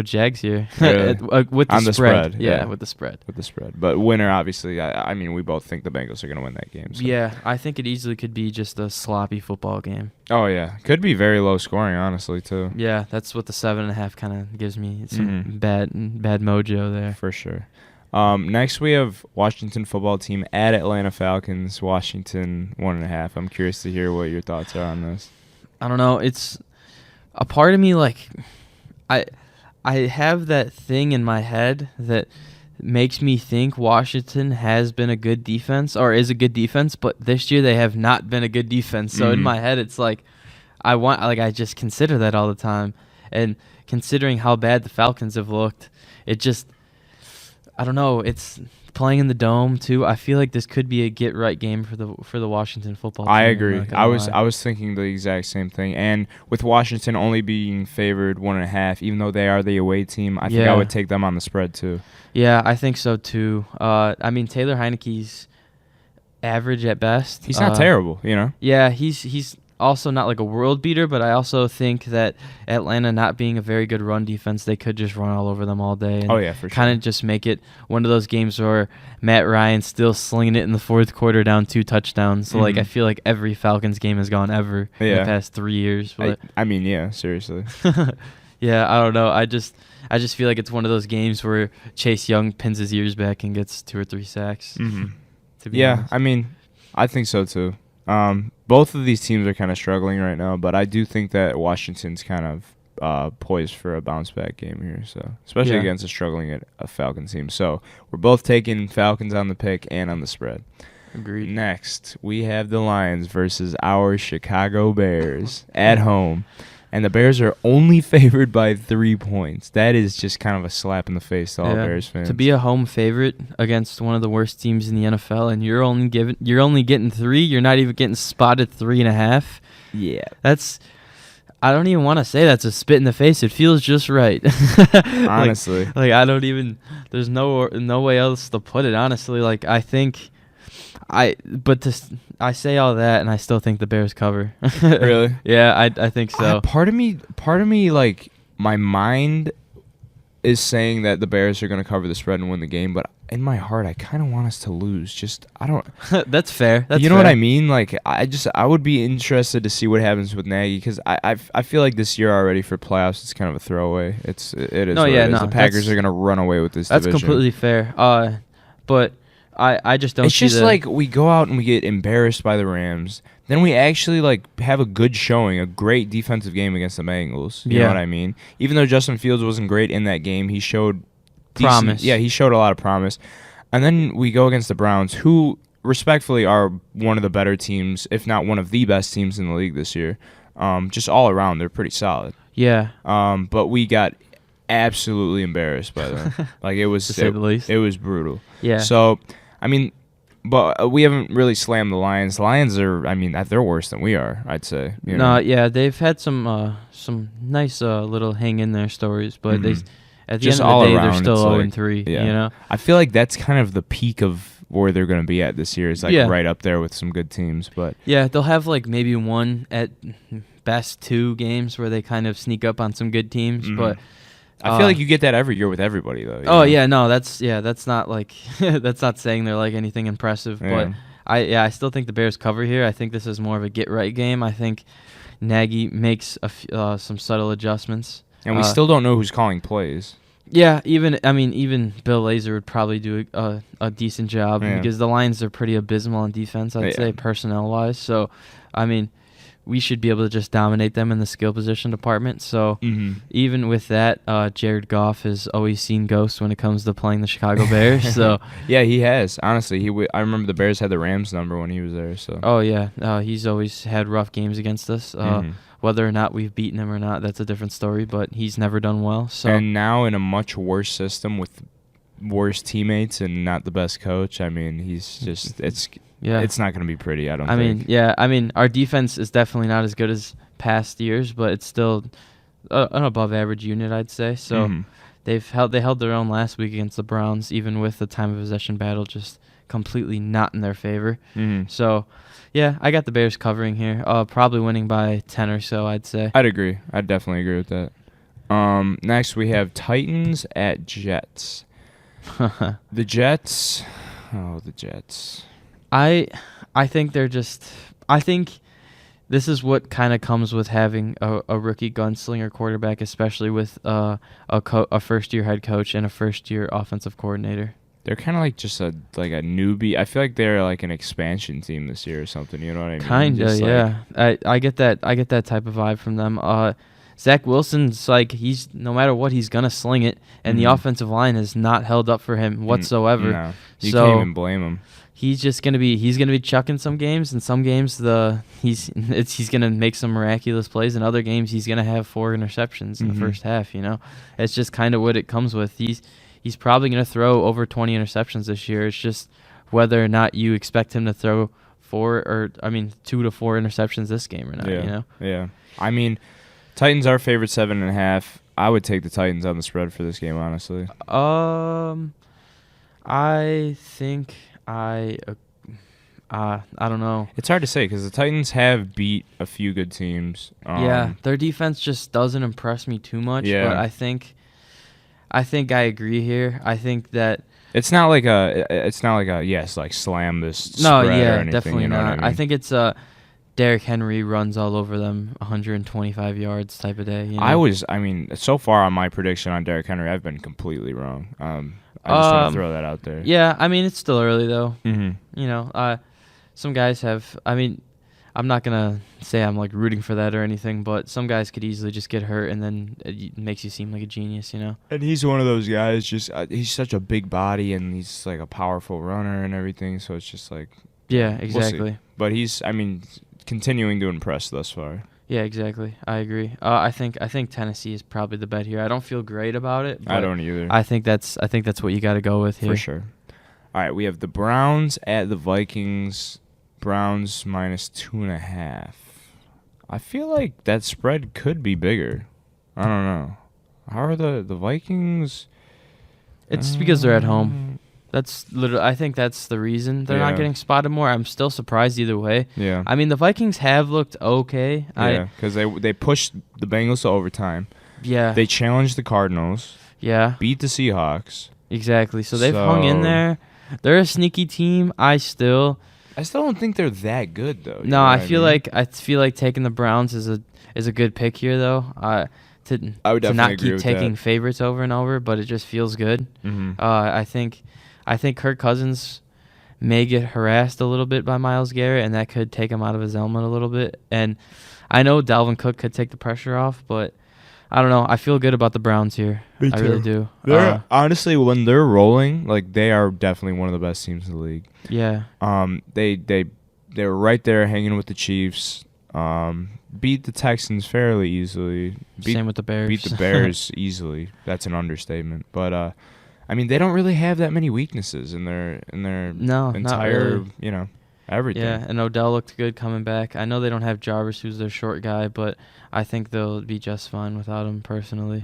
Jags here. Really? With the on spread. The spread. Yeah, with the spread. With the spread. But winner, obviously, we both think the Bengals are going to win that game. So. Yeah, I think it easily could be just a sloppy football game. Oh, yeah. Could be very low scoring, honestly, too. Yeah, that's what the 7.5 kind of gives me. Some bad mojo there. For sure. Next, we have Washington football team at Atlanta Falcons. Washington 1.5. I'm curious to hear what your thoughts are on this. I don't know. It's a part of me I have that thing in my head that makes me think Washington has been a good defense or is a good defense, but this year they have not been a good defense. So in my head, it's I just consider that all the time, and considering how bad the Falcons have looked, it just. I don't know. It's playing in the dome too. I feel like this could be a get right game for the Washington football team. I agree. I was thinking the exact same thing. And with Washington only being favored 1.5, even though they are the away team, I think I would take them on the spread too. Yeah, I think so too. Taylor Heineke's average at best. He's not terrible, you know. Yeah, he's also not a world beater, but I also think that Atlanta not being a very good run defense, they could just run all over them all day. And for sure. Kind of just make it one of those games where Matt Ryan's still slinging it in the fourth quarter down 2 touchdowns. So I feel like every Falcons game has gone ever in the past 3 years. But seriously. Yeah, I don't know. I just feel like it's one of those games where Chase Young pins his ears back and gets 2 or 3 sacks. To be honest. I think so too. Both of these teams are kind of struggling right now, but I do think that Washington's kind of poised for a bounce back game here. So especially against a struggling Falcons team. So we're both taking Falcons on the pick and on the spread. Agreed. Next, we have the Lions versus our Chicago Bears at home. and the Bears are only favored by 3 points. That is just kind of a slap in the face to all Bears fans. To be a home favorite against one of the worst teams in the NFL, and you're only getting 3. You're not even getting spotted 3.5. Yeah, I don't even want to say that's a spit in the face. It feels just right. Honestly. I don't even. There's no way else to put it. Honestly, I think. I say all that, and I still think the Bears cover. Really? Yeah, I think so. Part of me, like, my mind is saying that the Bears are going to cover the spread and win the game, but in my heart, I kind of want us to lose. Just, I don't. That's fair. You know what I mean? Like, I would be interested to see what happens with Nagy, because I feel like this year already for playoffs, it's kind of a throwaway. It is. The Packers are going to run away with this division. That's completely fair. But I just don't. It's just like we go out and we get embarrassed by the Rams. Then we actually have a good showing, a great defensive game against the Bengals. You know what I mean? Even though Justin Fields wasn't great in that game, he showed promise. Yeah, he showed a lot of promise. And then we go against the Browns, who respectfully are one of the better teams, if not one of the best teams in the league this year. Just all around, they're pretty solid. Yeah. But we got absolutely embarrassed by them. It was to say the least. It was brutal. Yeah. So, I mean, but we haven't really slammed the Lions. The Lions are, they're worse than we are, I'd say. Yeah, they've had some nice little hang in there stories, but they at the just end of the day around, they're still 0-3. Yeah. You know, I feel like that's kind of the peak of where they're going to be at this year. Is right up there with some good teams, but yeah, they'll have maybe one at best 2 games where they kind of sneak up on some good teams, but. I feel like you get that every year with everybody, though. Oh, yeah, no, that's not that's not saying they're anything impressive, but I still think the Bears cover here. I think this is more of a get-right game. I think Nagy makes some subtle adjustments. And we still don't know who's calling plays. Yeah, even Bill Lazor would probably do a decent job because the Lions are pretty abysmal on defense, I'd say, personnel-wise. So, we should be able to just dominate them in the skill position department. So even with that, Jared Goff has always seen ghosts when it comes to playing the Chicago Bears. So yeah, he has. Honestly, I remember the Bears had the Rams number when he was there. So he's always had rough games against us. Whether or not we've beaten him or not, that's a different story. But he's never done well. So and now in a much worse system with worse teammates and not the best coach. He's just it's not going to be pretty, I don't think. Our defense is definitely not as good as past years, but it's still an above-average unit, I'd say. So they held their own last week against the Browns, even with the time of possession battle just completely not in their favor. So, yeah, I got the Bears covering here, probably winning by 10 or so, I'd say. I'd agree. I'd definitely agree with that. Next, we have Titans at Jets. The Jets. Oh, the Jets. I think they're just. I think this is what kind of comes with having a rookie gunslinger quarterback, especially with a first-year head coach and a first-year offensive coordinator. They're kind of just a newbie. I feel like they're an expansion team this year or something. You know what I mean? Kinda, yeah. I get that. I get that type of vibe from them. Zach Wilson's he's no matter what, he's gonna sling it, and the offensive line is not held up for him whatsoever. No, you can't even blame him. He's gonna be chucking some games, and some games he's gonna make some miraculous plays, and other games he's gonna have 4 interceptions in the first half. It's just kind of what it comes with. He's probably gonna throw over 20 interceptions this year. It's just whether or not you expect him to throw 2 to 4 interceptions this game or not. Yeah. Titans are favored 7.5. I would take the Titans on the spread for this game, honestly. I think I don't know. It's hard to say because the Titans have beat a few good teams. Their defense just doesn't impress me too much. Yeah. But I think I agree here. I think that it's not like a slam this spread or anything. Definitely not. I think it's Derrick Henry runs all over them, 125 yards type of day. So far on my prediction on Derrick Henry, I've been completely wrong. I just want to throw that out there. Yeah, it's still early though. Some guys have. I'm not gonna say I'm rooting for that or anything, but some guys could easily just get hurt, and then it makes you seem like a genius, And he's one of those guys. Just he's such a big body, and he's a powerful runner and everything. So it's just yeah, exactly. We'll see. But he's continuing to impress thus far. Yeah, exactly. I agree. I think Tennessee is probably the bet here. I don't feel great about it. But I don't either. I think that's what you got to go with here. For sure. All right, we have the Browns at the Vikings. Browns -2.5. I feel like that spread could be bigger. I don't know. How are the Vikings? It's because they're at home. That's literally. I think that's the reason they're not getting spotted more. I'm still surprised either way. Yeah. I mean, the Vikings have looked okay. Yeah, because they pushed the Bengals to overtime. Yeah. They challenged the Cardinals. Yeah. Beat the Seahawks. Exactly. So they've hung in there. They're a sneaky team. I still don't think they're that good though. No, I feel like taking the Browns is a good pick here though. I would to definitely not agree keep with taking that. favorites over and over, but it just feels good. Mm-hmm. I think Kirk Cousins may get harassed a little bit by Myles Garrett, and that could take him out of his element a little bit. And I know Dalvin Cook could take the pressure off, but I don't know. I feel good about the Browns here. Me I too. really do. They're honestly, when they're rolling, like they are definitely one of the best teams in the league. Yeah. They were right there hanging with the Chiefs. Beat the Texans fairly easily. Same with the Bears. Beat the Bears easily. That's an understatement. But I mean, they don't really have that many weaknesses in their no, entire, not really. Everything. Yeah, and Odell looked good coming back. I know they don't have Jarvis, who's their short guy, but I think they'll be just fine without him personally.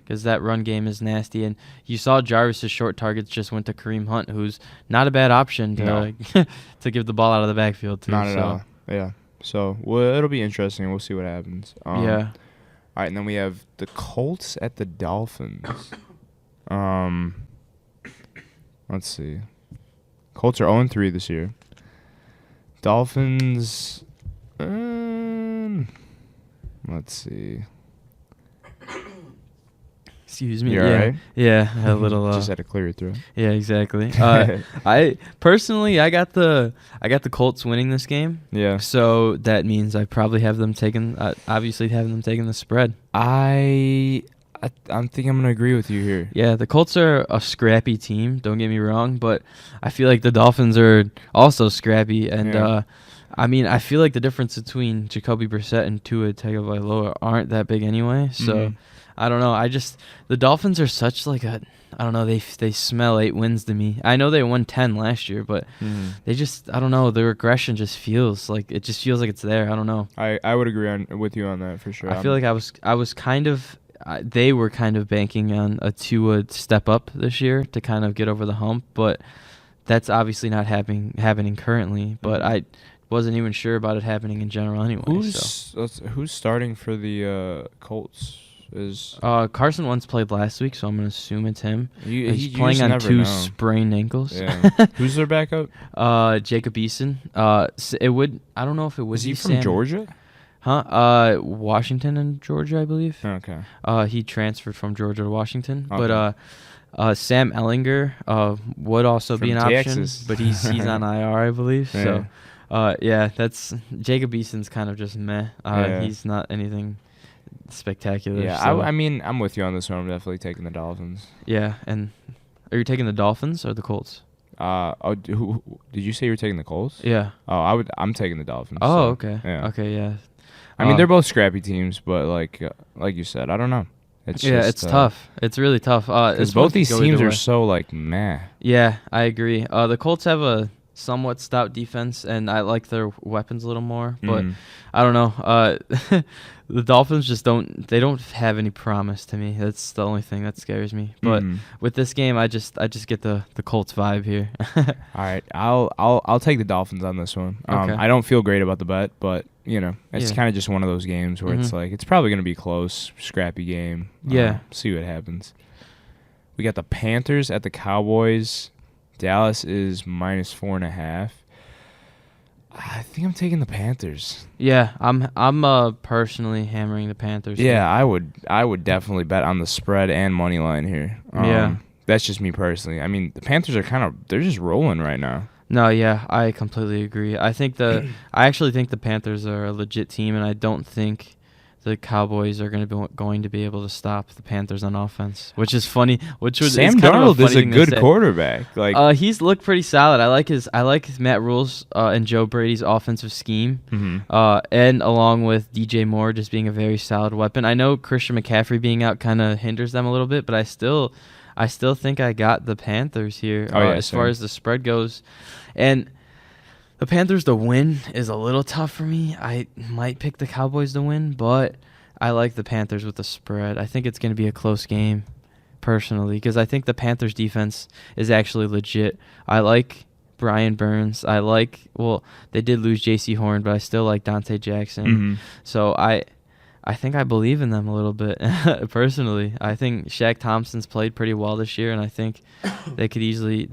Because that run game is nasty. And you saw Jarvis's short targets just went to Kareem Hunt, who's not a bad option to to give the ball out of the backfield to. Not at all. Yeah. So it'll be interesting. We'll see what happens. Yeah. All right, and then we have the Colts at the Dolphins. Let's see. Colts are 0-3 this year. Dolphins. Let's see. Excuse me. You all right? Yeah, a little. Just had to clear your throat. Yeah, exactly. I personally, I got the Colts winning this game. Yeah. So that means I probably have them taking. Obviously, having them taking the spread. I think I'm gonna agree with you here. Yeah, the Colts are a scrappy team. Don't get me wrong, but I feel like the Dolphins are also scrappy, and I mean, I feel like the difference between Jacoby Brissett and Tua Tagovailoa aren't that big anyway. So I don't know. The Dolphins are such like a. I don't know. They smell 8 wins to me. I know they won 10 last year, but they just. I don't know. The regression just feels like it's there. I don't know. I would agree with you on that for sure. I feel like I was kind of. They were kind of banking on a Tua step up this year to kind of get over the hump, but that's obviously not happening currently. But I wasn't even sure about it happening in general anyway. Who's starting for the Colts? Is Carson Wentz played last week, so I'm gonna assume it's him. He's playing on 2 sprained ankles. Yeah. Who's their backup? Jacob Eason. It would. I don't know if it was. Is he from Georgia? Huh? Washington and Georgia, I believe. Okay. He transferred from Georgia to Washington, okay. but Sam Ellinger would also be an Texas. option, but he's on IR, I believe. Yeah. So, that's Jacob Eason's kind of just meh. He's not anything spectacular. Yeah, so. I mean, I'm with you on this one. I'm definitely taking the Dolphins. Yeah, and are you taking the Dolphins or the Colts? Did you say you were taking the Colts? Yeah. Oh, I'm taking the Dolphins. Oh, so, okay. Yeah. Okay, yeah. I mean, they're both scrappy teams, but like you said, I don't know. It's tough. It's really tough. Because both these teams are so like meh. Yeah, I agree. The Colts have a somewhat stout defense, and I like their weapons a little more. But I don't know. The Dolphins just don't have any promise to me. That's the only thing that scares me. But with this game, I just get the Colts vibe here. All right, I'll take the Dolphins on this one. Okay. I don't feel great about the bet, but it's kind of just one of those games where it's like it's probably going to be close, scrappy game. Yeah. See what happens. We got the Panthers at the Cowboys. Dallas is -4.5. I think I'm taking the Panthers. Yeah, I'm personally hammering the Panthers. Yeah, I would definitely bet on the spread and money line here. That's just me personally. I mean, the Panthers are they're just rolling right now. No, yeah, I completely agree. I actually think the Panthers are a legit team, and I don't think the Cowboys are going to be able to stop the Panthers on offense, which is funny. Sam Darnold is a good quarterback. Like he's looked pretty solid. I like Matt Rule's and Joe Brady's offensive scheme, and along with DJ Moore just being a very solid weapon. I know Christian McCaffrey being out kind of hinders them a little bit, but I still think I got the Panthers here as far as the spread goes, and. The Panthers to win is a little tough for me. I might pick the Cowboys to win, but I like the Panthers with the spread. I think it's going to be a close game, personally, because I think the Panthers defense is actually legit. I like Brian Burns. They did lose J.C. Horn, but I still like Dante Jackson. So I think I believe in them a little bit, personally. I think Shaq Thompson's played pretty well this year, and I think they could easily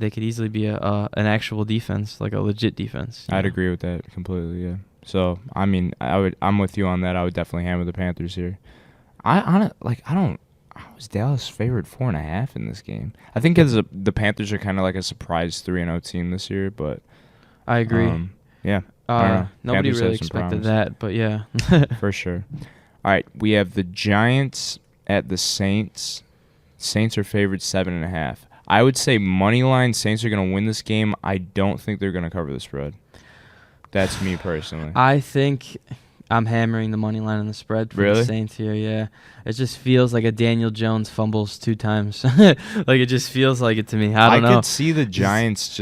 be an actual defense, like a legit defense. I'd agree with that completely. Yeah. So I mean, I'm with you on that. I would definitely hammer the Panthers here. How is Dallas favored 4.5 in this game? I think the Panthers are kind of like a surprise 3-0 team this year, but I agree. Yeah. Nobody really expected that, but yeah, for sure. All right, we have the Giants at the Saints. Saints are favored 7.5. I would say money line Saints are going to win this game. I don't think they're going to cover the spread. That's me personally. I think I'm hammering the money line on the spread for the Saints here. Yeah, it just feels like a Daniel Jones fumbles 2 times. Like it just feels like it to me. I don't know. I could see the Giants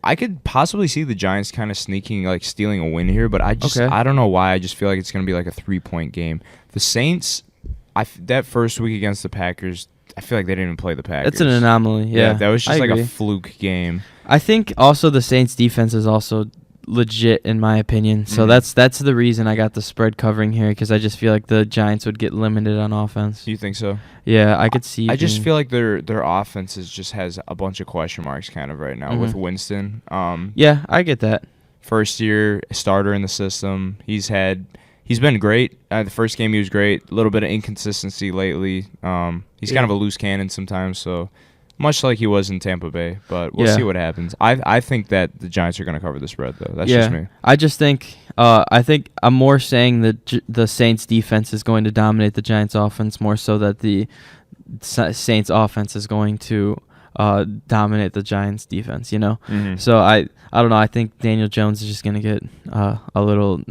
I could possibly see the Giants kind of sneaking, like stealing a win here, but I don't know why. I just feel like it's going to be like a 3-point game. The Saints, that first week against the Packers, I feel like they didn't even play the Packers. It's an anomaly. Yeah, that was just a fluke game. I think also the Saints defense is also legit in my opinion. So that's the reason I got the spread covering here, because I just feel like the Giants would get limited on offense. You think so? Yeah, I could see. I just feel like their offense just has a bunch of question marks kind of right now with Winston. Yeah, I get that. First year starter in the system. He's been great. The first game he was great. A little bit of inconsistency lately. He's kind of a loose cannon sometimes, so much like he was in Tampa Bay. But we'll see what happens. I think that the Giants are going to cover the spread, though. That's just me. I just think I'm more saying that the Saints defense is going to dominate the Giants offense more so that the Saints offense is going to dominate the Giants defense, So I don't know. I think Daniel Jones is just going to get a little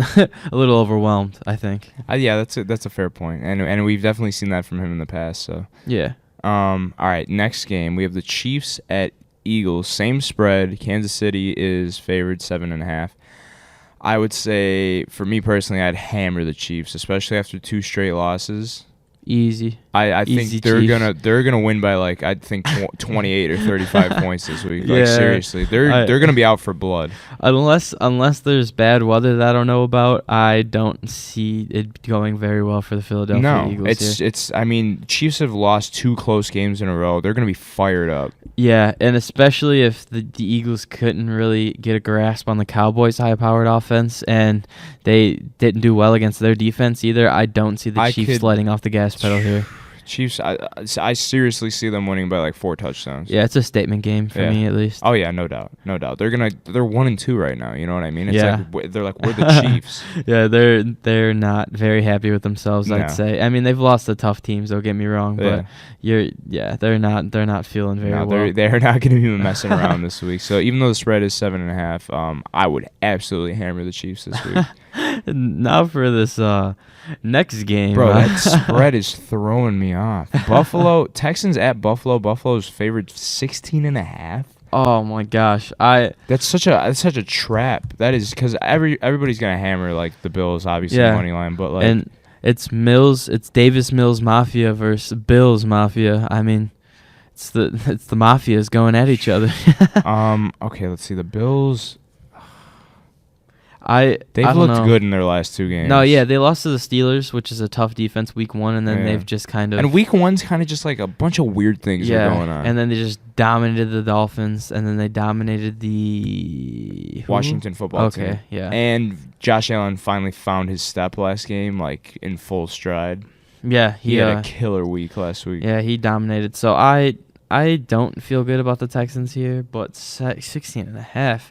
overwhelmed, I think. Yeah, that's a fair point. And we've definitely seen that from him in the past, so. Yeah. All right, next game. We have the Chiefs at Eagles. Same spread. Kansas City is favored 7.5. I would say, for me personally, I'd hammer the Chiefs, especially after 2 straight losses. Easy. I think they're gonna win by I think 28 or 35 points this week. Like seriously, they're gonna be out for blood. Unless there's bad weather that I don't know about, I don't see it going very well for the Philadelphia Eagles. It's. I mean, Chiefs have lost 2 close games in a row. They're gonna be fired up. Yeah, and especially if the Eagles couldn't really get a grasp on the Cowboys' high-powered offense, and they didn't do well against their defense either. I don't see the Chiefs letting off the gas pedal here. Chiefs, I seriously see them winning by 4 touchdowns. Yeah, it's a statement game for me at least. Oh yeah, no doubt. They're 1-2 right now. You know what I mean? It's they're we're the Chiefs. Yeah, they're not very happy with themselves. I'd say. I mean, they've lost to tough teams. Don't get me wrong, but they're not feeling very well. They're not going to be messing around this week. So even though the spread is 7.5, I would absolutely hammer the Chiefs this week. Now for this next game. Bro, that spread is throwing me off. Texans at Buffalo. Buffalo's favored 16.5. Oh my gosh. That's such a trap. That is, because everybody's going to hammer the Bills, obviously, money line, but and it's Davis Mills Mafia versus Bills Mafia. I mean, it's the mafias going at each other. Okay, let's see. The Bills, They've looked good in their last 2 games. No, yeah, they lost to the Steelers, which is a tough defense, week 1, and then they've just kind of... And week 1's kind of just a bunch of weird things are going on. And then they just dominated the Dolphins, and then they dominated the... Washington football team. Okay, yeah. And Josh Allen finally found his step last game, in full stride. Yeah, he had a killer week last week. Yeah, he dominated. So I don't feel good about the Texans here, but 16.5...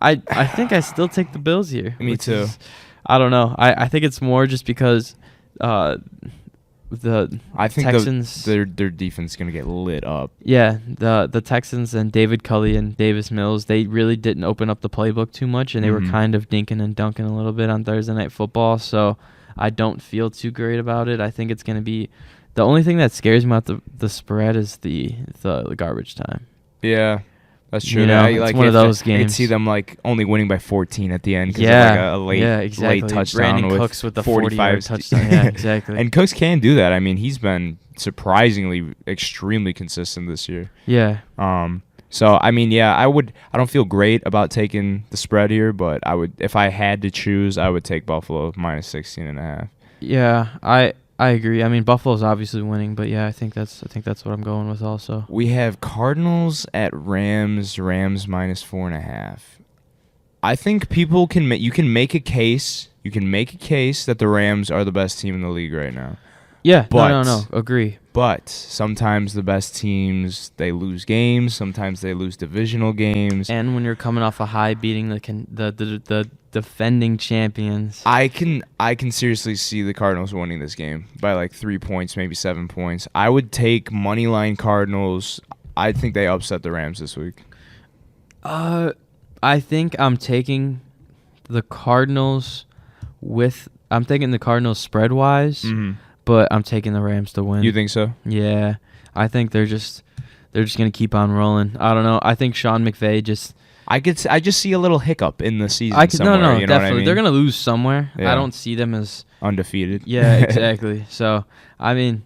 I think I still take the Bills here. Me too. I don't know. I think it's more just because I think Texans, their defense is gonna get lit up. Yeah, the Texans and David Culley and Davis Mills, they really didn't open up the playbook too much, and they were kind of dinking and dunking a little bit on Thursday Night Football. So I don't feel too great about it. I think it's gonna be the only thing that scares me about the spread is the garbage time. Yeah. That's true. You know, it's one of those games. I'd see them like only winning by 14 at the end because of like a late touchdown. Brandon Cooks with the 45 touchdown. Yeah, exactly. And Cooks can do that. I mean, he's been surprisingly extremely consistent this year. Yeah. So I mean, yeah, I don't feel great about taking the spread here, but I would, if I had to choose, I would take Buffalo minus 16.5. Yeah, I agree. I mean, Buffalo's obviously winning, but yeah, I think that's what I'm going with also. We have Cardinals at Rams minus 4.5. I think people you can make a case that the Rams are the best team in the league right now. Yeah, but, no, agree. But sometimes the best teams, they lose games. Sometimes they lose divisional games. And when you're coming off a high, beating the defending champions, I can seriously see the Cardinals winning this game by like 3 points, maybe 7 points. I would take moneyline Cardinals. I think they upset the Rams this week. I think I'm taking the Cardinals I'm taking the Cardinals spread wise. Mm-hmm. But I'm taking the Rams to win. You think so? Yeah. I think they're just going to keep on rolling. I don't know. I think Sean McVay just I just see a little hiccup in the season somewhere. No, you know definitely. What I mean? They're going to lose somewhere. Yeah. I don't see them as undefeated. Yeah, exactly. So, I mean,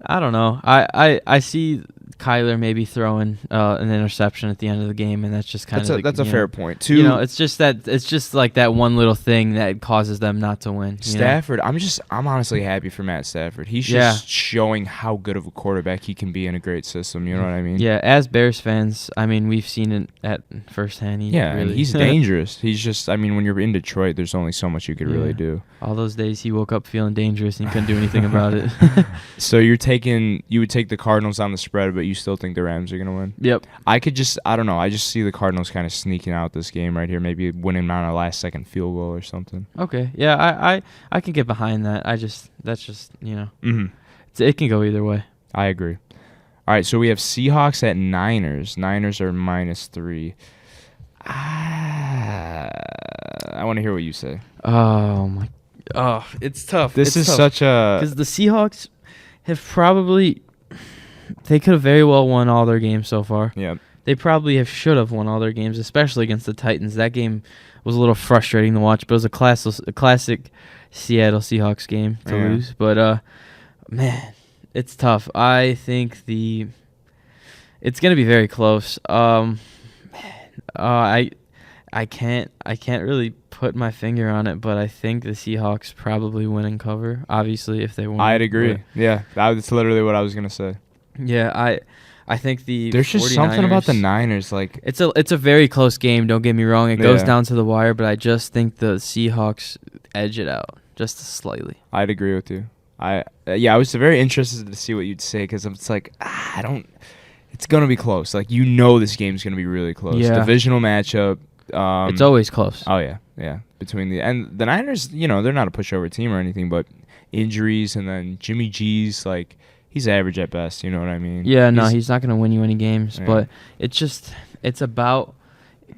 I don't know. I see Kyler maybe throwing an interception at the end of the game, and that's just kind of that's a fair point too. You know, it's just like that one little thing that causes them not to win. Stafford, I'm honestly happy for Matt Stafford. He's just showing how good of a quarterback he can be in a great system. You know what I mean? Yeah. As Bears fans, I mean, we've seen it at firsthand. And he's dangerous. He's just, I mean, when you're in Detroit, there's only so much you could really do. All those days he woke up feeling dangerous and he couldn't do anything about it. So you would take the Cardinals on the spread, but you still think the Rams are going to win? Yep. I don't know. I just see the Cardinals kind of sneaking out this game right here, maybe winning on a last-second field goal or something. Okay. Yeah, I can get behind that. That's just, it can go either way. I agree. All right, so we have Seahawks at Niners. Niners are minus 3. I want to hear what you say. It's tough. This is such a... Because the Seahawks have probably... They could have very well won all their games so far. Yeah. They probably should have won all their games, especially against the Titans. That game was a little frustrating to watch, but it was a classic Seattle Seahawks game to lose. But, man, it's tough. I think it's going to be very close. I can't really put my finger on it, but I think the Seahawks probably win and cover, obviously, if they win. I'd agree. Yeah, that's literally what I was going to say. Yeah, I think there's just 49ers, something about the Niners, like it's a very close game. Don't get me wrong; it goes down to the wire, but I just think the Seahawks edge it out just slightly. I'd agree with you. I was very interested to see what you'd say because it's like it's gonna be close. Like this game's gonna be really close. Yeah. Divisional matchup. It's always close. Oh yeah. Between and the Niners, they're not a pushover team or anything, but injuries and then Jimmy G's like. He's average at best, you know what I mean? Yeah, he's not going to win you any games, but it's about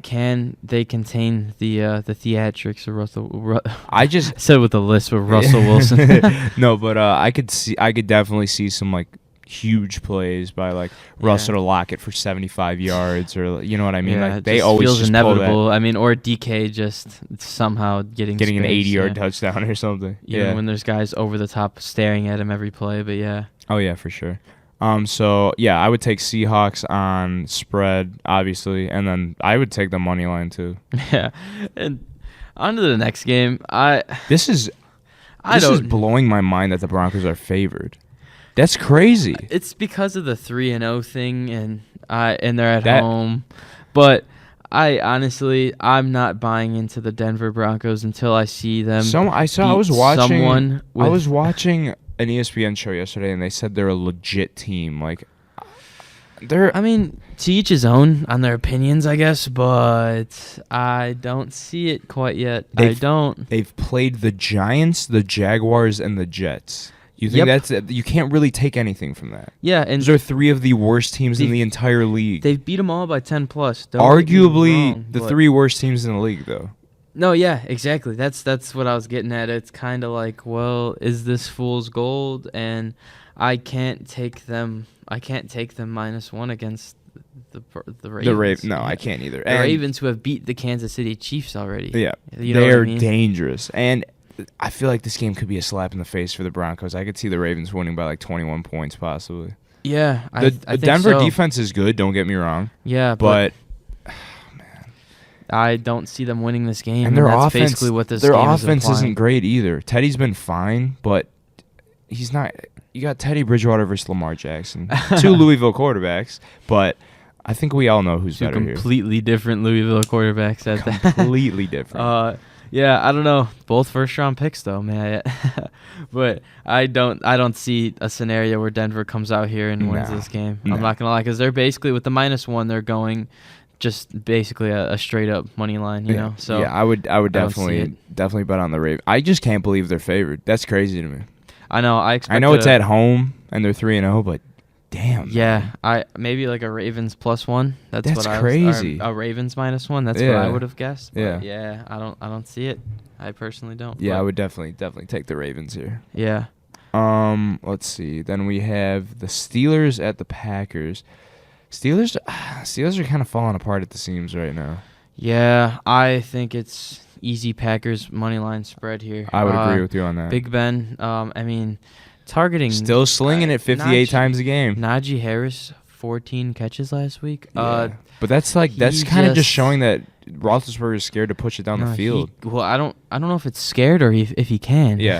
can they contain the theatrics of Russell. I just said with the list with Russell Wilson. No, but I could definitely see some like huge plays by like Russell to Lockett for 75 yards or you know what I mean? Yeah, like they always feels just inevitable. Pull that. I mean, or DK just somehow getting an 80-yard yeah. touchdown or something. Even when there's guys over the top staring at him every play, but yeah. Oh yeah, for sure. So yeah, I would take Seahawks on spread, obviously, and then I would take the money line too. Yeah, and on to the next game. This is blowing my mind that the Broncos are favored. That's crazy. It's because of the 3-0 thing, and they're at home. But I'm not buying into the Denver Broncos until I see them. I was watching an ESPN show yesterday, and they said they're a legit team. Like, I mean, to each his own on their opinions, I guess, but I don't see it quite yet. They've played the Giants, the Jaguars, and the Jets. You think you can't really take anything from that? Yeah, and those are 3 of the worst teams in the entire league. They've beat them all by 10 plus. Arguably the 3 worst teams in the league, though. No, yeah, exactly. That's what I was getting at. It's kind of like, well, is this fool's gold? And I can't take them -1 against the Ravens. No, I can't either. The Ravens, who have beat the Kansas City Chiefs already. Yeah, they are dangerous. And I feel like this game could be a slap in the face for the Broncos. I could see the Ravens winning by like 21 points possibly. Yeah, I think Denver defense is good, don't get me wrong. Yeah, but I don't see them winning this game. And their that's offense, basically what this their game offense is isn't great either. Teddy's been fine, but he's not. You got Teddy Bridgewater versus Lamar Jackson, 2 Louisville quarterbacks, but I think we all know who's better here. 2 completely different Louisville quarterbacks at that. Completely different. Yeah, I don't know. Both first-round picks, though, man. But I don't see a scenario where Denver comes out here and wins this game. I'm not gonna lie, because they're basically with the -1, they're going just basically a straight-up money line, you know. So yeah, I would definitely bet on the Ravens. I just can't believe they're favored. That's crazy to me. I know. I know it's at home and they're 3-0, but damn. Yeah, maybe like a Ravens +1. That's what crazy. A Ravens -1. That's what I would have guessed. But yeah. I don't see it. I personally don't. Yeah, I would definitely take the Ravens here. Yeah. Let's see. Then we have the Steelers at the Packers. Steelers are kind of falling apart at the seams right now. Yeah, I think it's easy Packers moneyline spread here. I would agree with you on that. Big Ben, I mean, targeting. Still slinging it 58 times a game. Najee Harris, 14 catches last week. Yeah. But that's kind of just showing that Roethlisberger is scared to push it down the field. I don't know if it's scared or if he can. Yeah.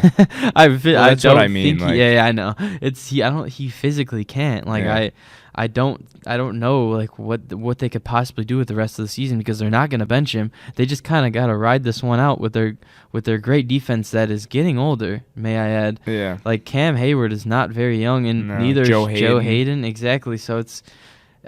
That's what I mean. I know. He physically can't. I don't know like what they could possibly do with the rest of the season because they're not going to bench him. They just kind of got to ride this one out with their great defense that is getting older, may I add. Yeah. Like Cam Hayward is not very young and neither is Joe Hayden. Exactly. So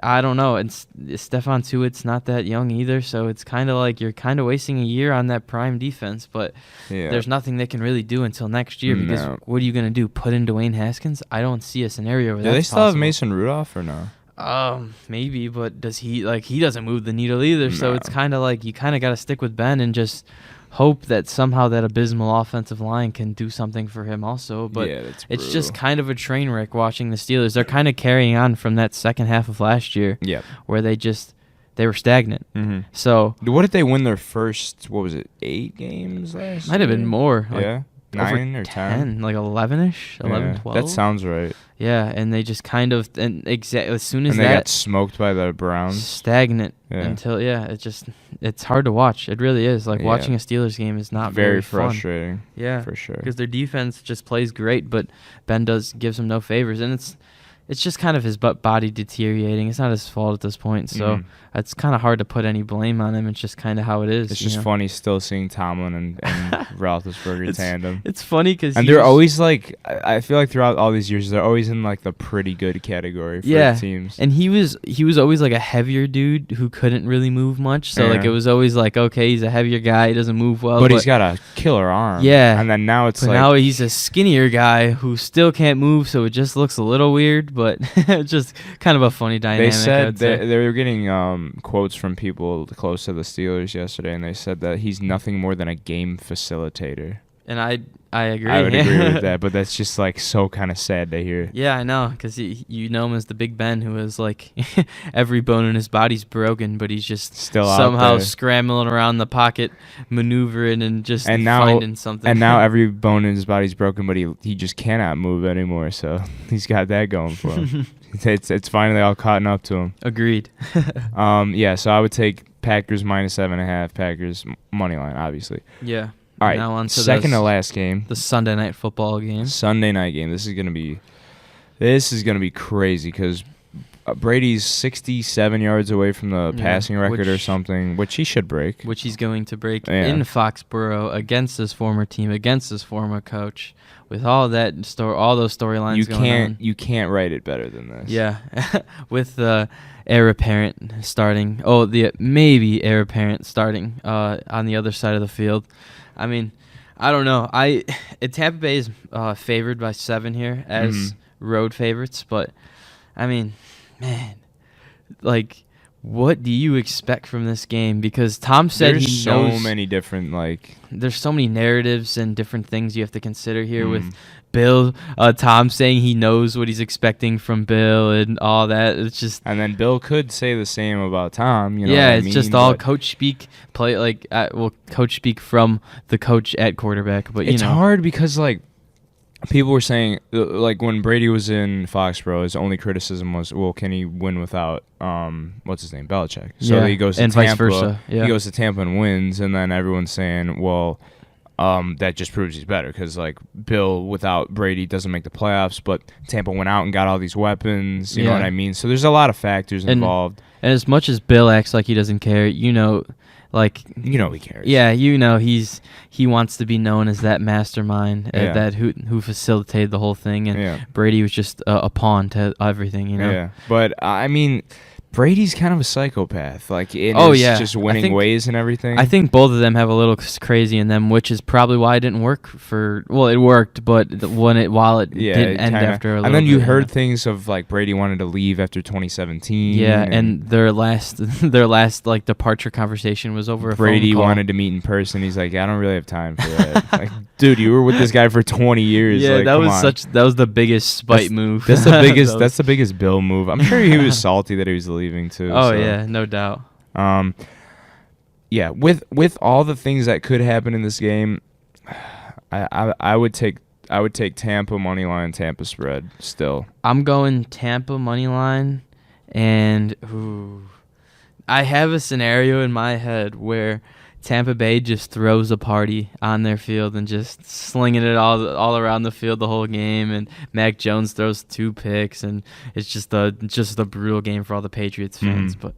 I don't know. And Stephon Tuitt's not that young either, so it's kind of like you're kind of wasting a year on that prime defense, but there's nothing they can really do until next year because what are you going to do, put in Dwayne Haskins? I don't see a scenario where that's possible. Do they still have Mason Rudolph or no? Maybe, but does he doesn't move the needle either, so it's kind of like you kind of got to stick with Ben and just hope that somehow that abysmal offensive line can do something for him also. But it's just kind of a train wreck watching the Steelers. They're kind of carrying on from that second half of last year where they were stagnant. Mm-hmm. So what did they win their first, 8 games last year? Might have been more. 9 or 10? Like 11-ish, 11, 12. That sounds right. Yeah, and they just kind of as soon as they got smoked by the Browns. Stagnant until it's hard to watch. It really is. Like watching a Steelers game is not very frustrating. Fun. Yeah, for sure. Because their defense just plays great, but Ben gives them no favors, and it's just kind of his body deteriorating. It's not his fault at this point, so it's kind of hard to put any blame on him. It's just kind of how it is. It's just funny still seeing Tomlin and Roethlisberger tandem. It's funny because they're always like, I feel like throughout all these years, they're always in like the pretty good category for teams. And he was always like a heavier dude who couldn't really move much. So like it was always like, okay, he's a heavier guy, he doesn't move well, but he's got a killer arm. Yeah, and then now now he's a skinnier guy who still can't move, so it just looks a little weird. But it's just kind of a funny dynamic. They said they were getting quotes from people close to the Steelers yesterday, and they said that he's nothing more than a game facilitator. And I agree. I would agree with that, but that's just like so kind of sad to hear. Yeah, I know, because you know him as the Big Ben, who is like every bone in his body's broken, but he's just still somehow scrambling around the pocket, maneuvering and finding something. And now every bone in his body's broken, but he just cannot move anymore. So he's got that going for him. It's finally all caught up to him. Agreed. So I would take Packers -7.5. Packers money line, obviously. Yeah. All right, now on to second to last game. The Sunday night football game. Sunday night game. This is gonna be crazy because Brady's 67 yards away from the passing record or something, which he should break. Which he's going to break in Foxborough against his former team, against his former coach. With all that all those storylines going on. You can't write it better than this. Yeah. With the heir apparent starting. Maybe heir apparent starting on the other side of the field. I mean, I don't know. Tampa Bay is favored by 7 here as road favorites, but I mean, man, like, what do you expect from this game? Because Tom said there's so many different, there's so many narratives and different things you have to consider here with Bill. Tom saying he knows what he's expecting from Bill and all that. It's just, and then Bill could say the same about Tom. It's just all coach speak. Coach speak from the coach at quarterback. But it's hard because people were saying, when Brady was in Foxborough, his only criticism was, well, can he win without, what's his name, Belichick? So he goes to Tampa, vice versa. Yeah. He goes to Tampa and wins, and then everyone's saying, well, that just proves he's better because, Bill without Brady doesn't make the playoffs, but Tampa went out and got all these weapons, you know what I mean? So there's a lot of factors involved. And as much as Bill acts like he doesn't care, he cares. Yeah, he wants to be known as that mastermind, that who facilitated the whole thing, and Brady was just a pawn to everything, Yeah, but I mean, Brady's kind of a psychopath, in his just winning ways and everything. I think both of them have a little crazy in them, which is probably why it didn't work it worked, but while it didn't end after a little bit. And then you heard things of, Brady wanted to leave after 2017. Yeah, and their last departure conversation was over a Brady phone call. wanted to meet in person. He's like, I don't really have time for that. Dude, you were with this guy for 20 years. Yeah, that was the biggest spite move. That's the biggest Bill move. I'm sure he was salty that he was leaving too. Yeah, no doubt. With all the things that could happen in this game, I would take Tampa money line, Tampa spread still. I'm going Tampa money line, and I have a scenario in my head where Tampa Bay just throws a party on their field and just slinging it all around the field the whole game, and Mac Jones throws 2 picks, and it's just a brutal game for all the Patriots fans. But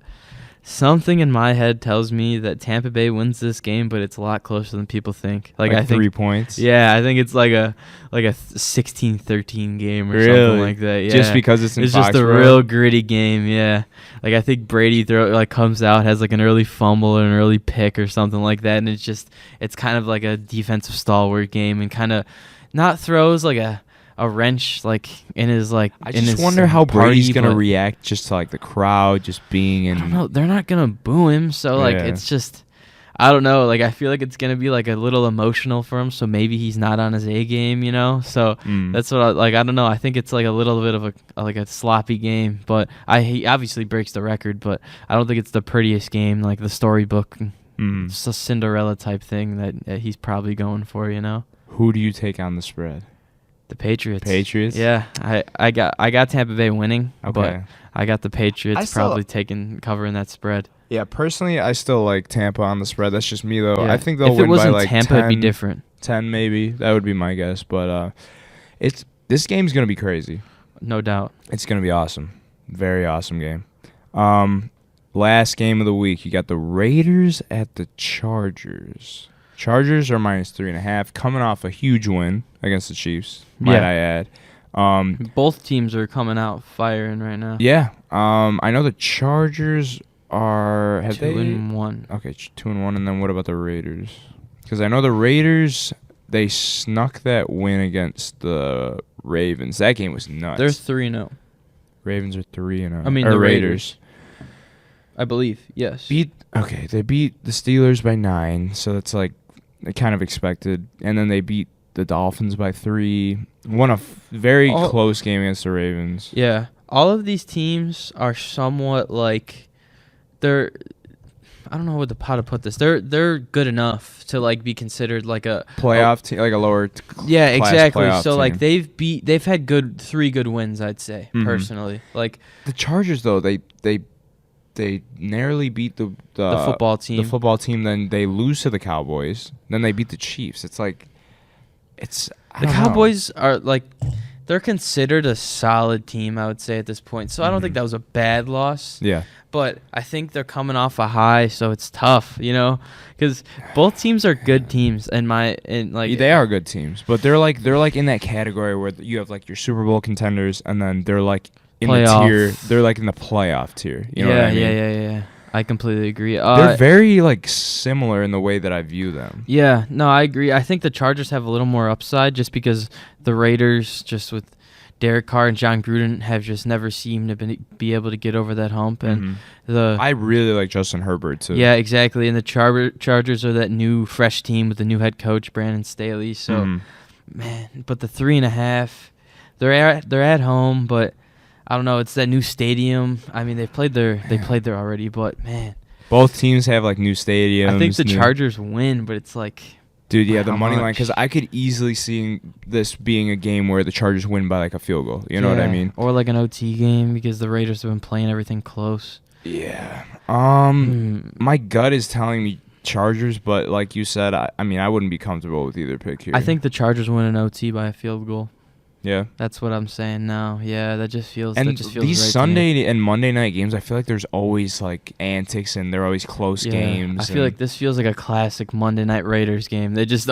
something in my head tells me that Tampa Bay wins this game, but it's a lot closer than people think. I think 3 points. Yeah, I think it's like a 16-13 game or something like that. Yeah, just because it's just a real gritty game. Yeah, I think Brady comes out, has an early fumble or an early pick or something like that, and it's kind of like a defensive stalwart game, and kind of not throws a wrench in his I just wonder how Brady's gonna react just to the crowd just being in. I don't know. They're not gonna boo him, so it's just, I don't know. I feel like it's gonna be a little emotional for him, so maybe he's not on his A game, So that's what I don't know. I think it's a little bit of a sloppy game, but he obviously breaks the record, but I don't think it's the prettiest game, the storybook, it's a Cinderella type thing that he's probably going for, Who do you take on the spread? The Patriots. Patriots? Yeah, I got Tampa Bay winning, okay, but I got the Patriots probably covering that spread. Yeah, personally, I still like Tampa on the spread. That's just me, though. Yeah. I think they'll win by If it wasn't Tampa, 10, it'd be different. 10 maybe. That would be my guess. But this game's going to be crazy. No doubt. It's going to be awesome. Very awesome game. Last game of the week, you got the Raiders at the Chargers. Chargers are -3.5, coming off a huge win against the Chiefs, might I add. Both teams are coming out firing right now. Yeah. I know the Chargers are... 2-1. Okay, 2-1, and then what about the Raiders? Because I know the Raiders, they snuck that win against the Ravens. That game was nuts. They're 3-0. Ravens are 3-0. I mean, the Raiders. I believe, yes. They beat the Steelers by 9, so that's kind of expected. And then they beat the Dolphins by 3. Won a very close game against the Ravens. Yeah. All of these teams are somewhat they're, I don't know how to put this. They're good enough to be considered a playoff team, a lower yeah, exactly. So team. they've had 3 good wins, I'd say, personally. The Chargers, though, they narrowly beat the football team. The football team, then they lose to the Cowboys. Then they beat the Chiefs. It's the Cowboys are they're considered a solid team, I would say, at this point. So I don't think that was a bad loss. Yeah. But I think they're coming off a high, so it's tough, because both teams are good teams. They are good teams, but they're like in that category where you have like your Super Bowl contenders, and then they're like in playoff. the tier. They're like in the playoff tier. You know what I mean? Yeah. I completely agree. They're very like similar in the way that I view them. Yeah, no, I agree. I think the Chargers have a little more upside just because the Raiders, just with Derek Carr and John Gruden, have just never seemed to be able to get over that hump. And I really like Justin Herbert too. Yeah, exactly. And the Chargers are that new, fresh team with the new head coach Brandon Staley. So, man, but the 3.5, they're at home, but I don't know. It's that new stadium. I mean, they played there already, but man, both teams have like new stadiums. I think the Chargers win, but it's like, dude, yeah, the money line, because I could easily see this being a game where the Chargers win by like a field goal. You know what I mean? Or like an OT game because the Raiders have been playing everything close. Yeah. My gut is telling me Chargers, but like you said, I mean, I wouldn't be comfortable with either pick here. I think the Chargers win an OT by a field goal. Yeah, that's what I'm saying now. Yeah, that just feels. And these right Sunday and Monday night games, I feel like there's always like antics and they're always close games. I feel like this feels like a classic Monday night Raiders game. They just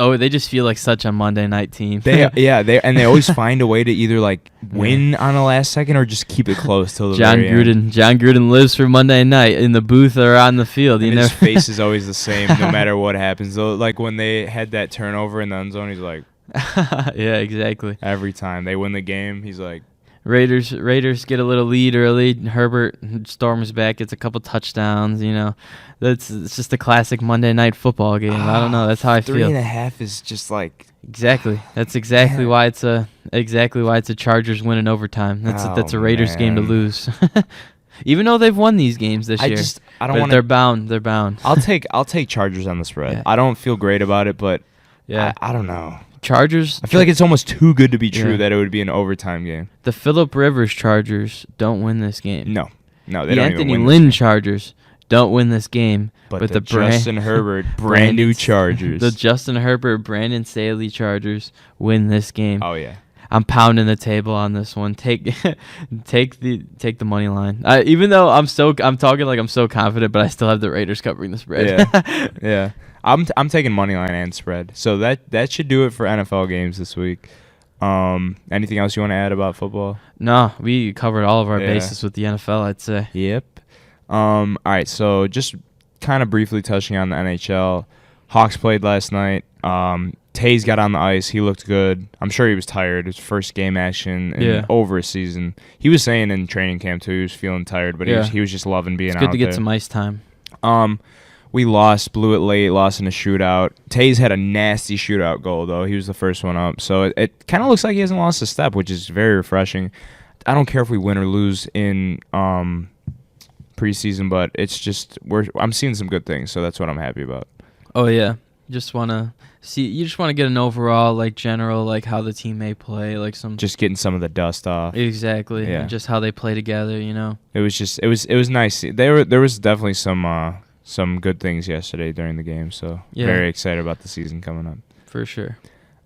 feel like such a Monday night team. They always find a way to either like win on the last second or just keep it close till the very end. John Gruden lives for Monday night in the booth or on the field. His face is always the same no matter what happens. So, like when they had that turnover in the end zone, he's like. Yeah, exactly. Every time they win the game, he's like, Raiders get a little lead early. Herbert storms back, gets a couple touchdowns. It's just a classic Monday night football game. I don't know. That's how I feel. 3.5 is just like exactly. That's exactly why it's a Chargers win in overtime. That's a Raiders game to lose. Even though they've won these games this year, I don't want. They're bound. They're bound. I'll take Chargers on the spread. Yeah. I don't feel great about it, but I don't know. Chargers. I feel like it's almost too good to be true that it would be an overtime game. The Phillip Rivers Chargers don't win this game. No, they don't Anthony even win Lynn Chargers don't win this game. But the Justin Herbert brand new Chargers. The Justin Herbert Brandon Staley Chargers win this game. Oh yeah. I'm pounding the table on this one. Take the money line. Even though I'm talking like I'm so confident, but I still have the Raiders covering the spread. Yeah. I'm taking money line and spread. So that should do it for NFL games this week. Anything else you want to add about football? No, we covered all of our bases with the NFL, I'd say. Yep. All right, so just kind of briefly touching on the NHL. Hawks played last night. Tays got on the ice. He looked good. I'm sure he was tired. His first game action in over a season. He was saying in training camp too he was feeling tired, but he was just loving being out there. It's good to get some ice time. We blew it late, lost in a shootout. Tays had a nasty shootout goal, though. He was the first one up. So it kind of looks like he hasn't lost a step, which is very refreshing. I don't care if we win or lose in preseason, but it's just I'm seeing some good things, so that's what I'm happy about. Oh, yeah. You just want to get an overall, like, general, like, how the team may play, like some... Just getting some of the dust off. Exactly. Yeah. And just how they play together, It was nice. There was definitely some good things yesterday during the game, so very excited about the season coming up. For sure.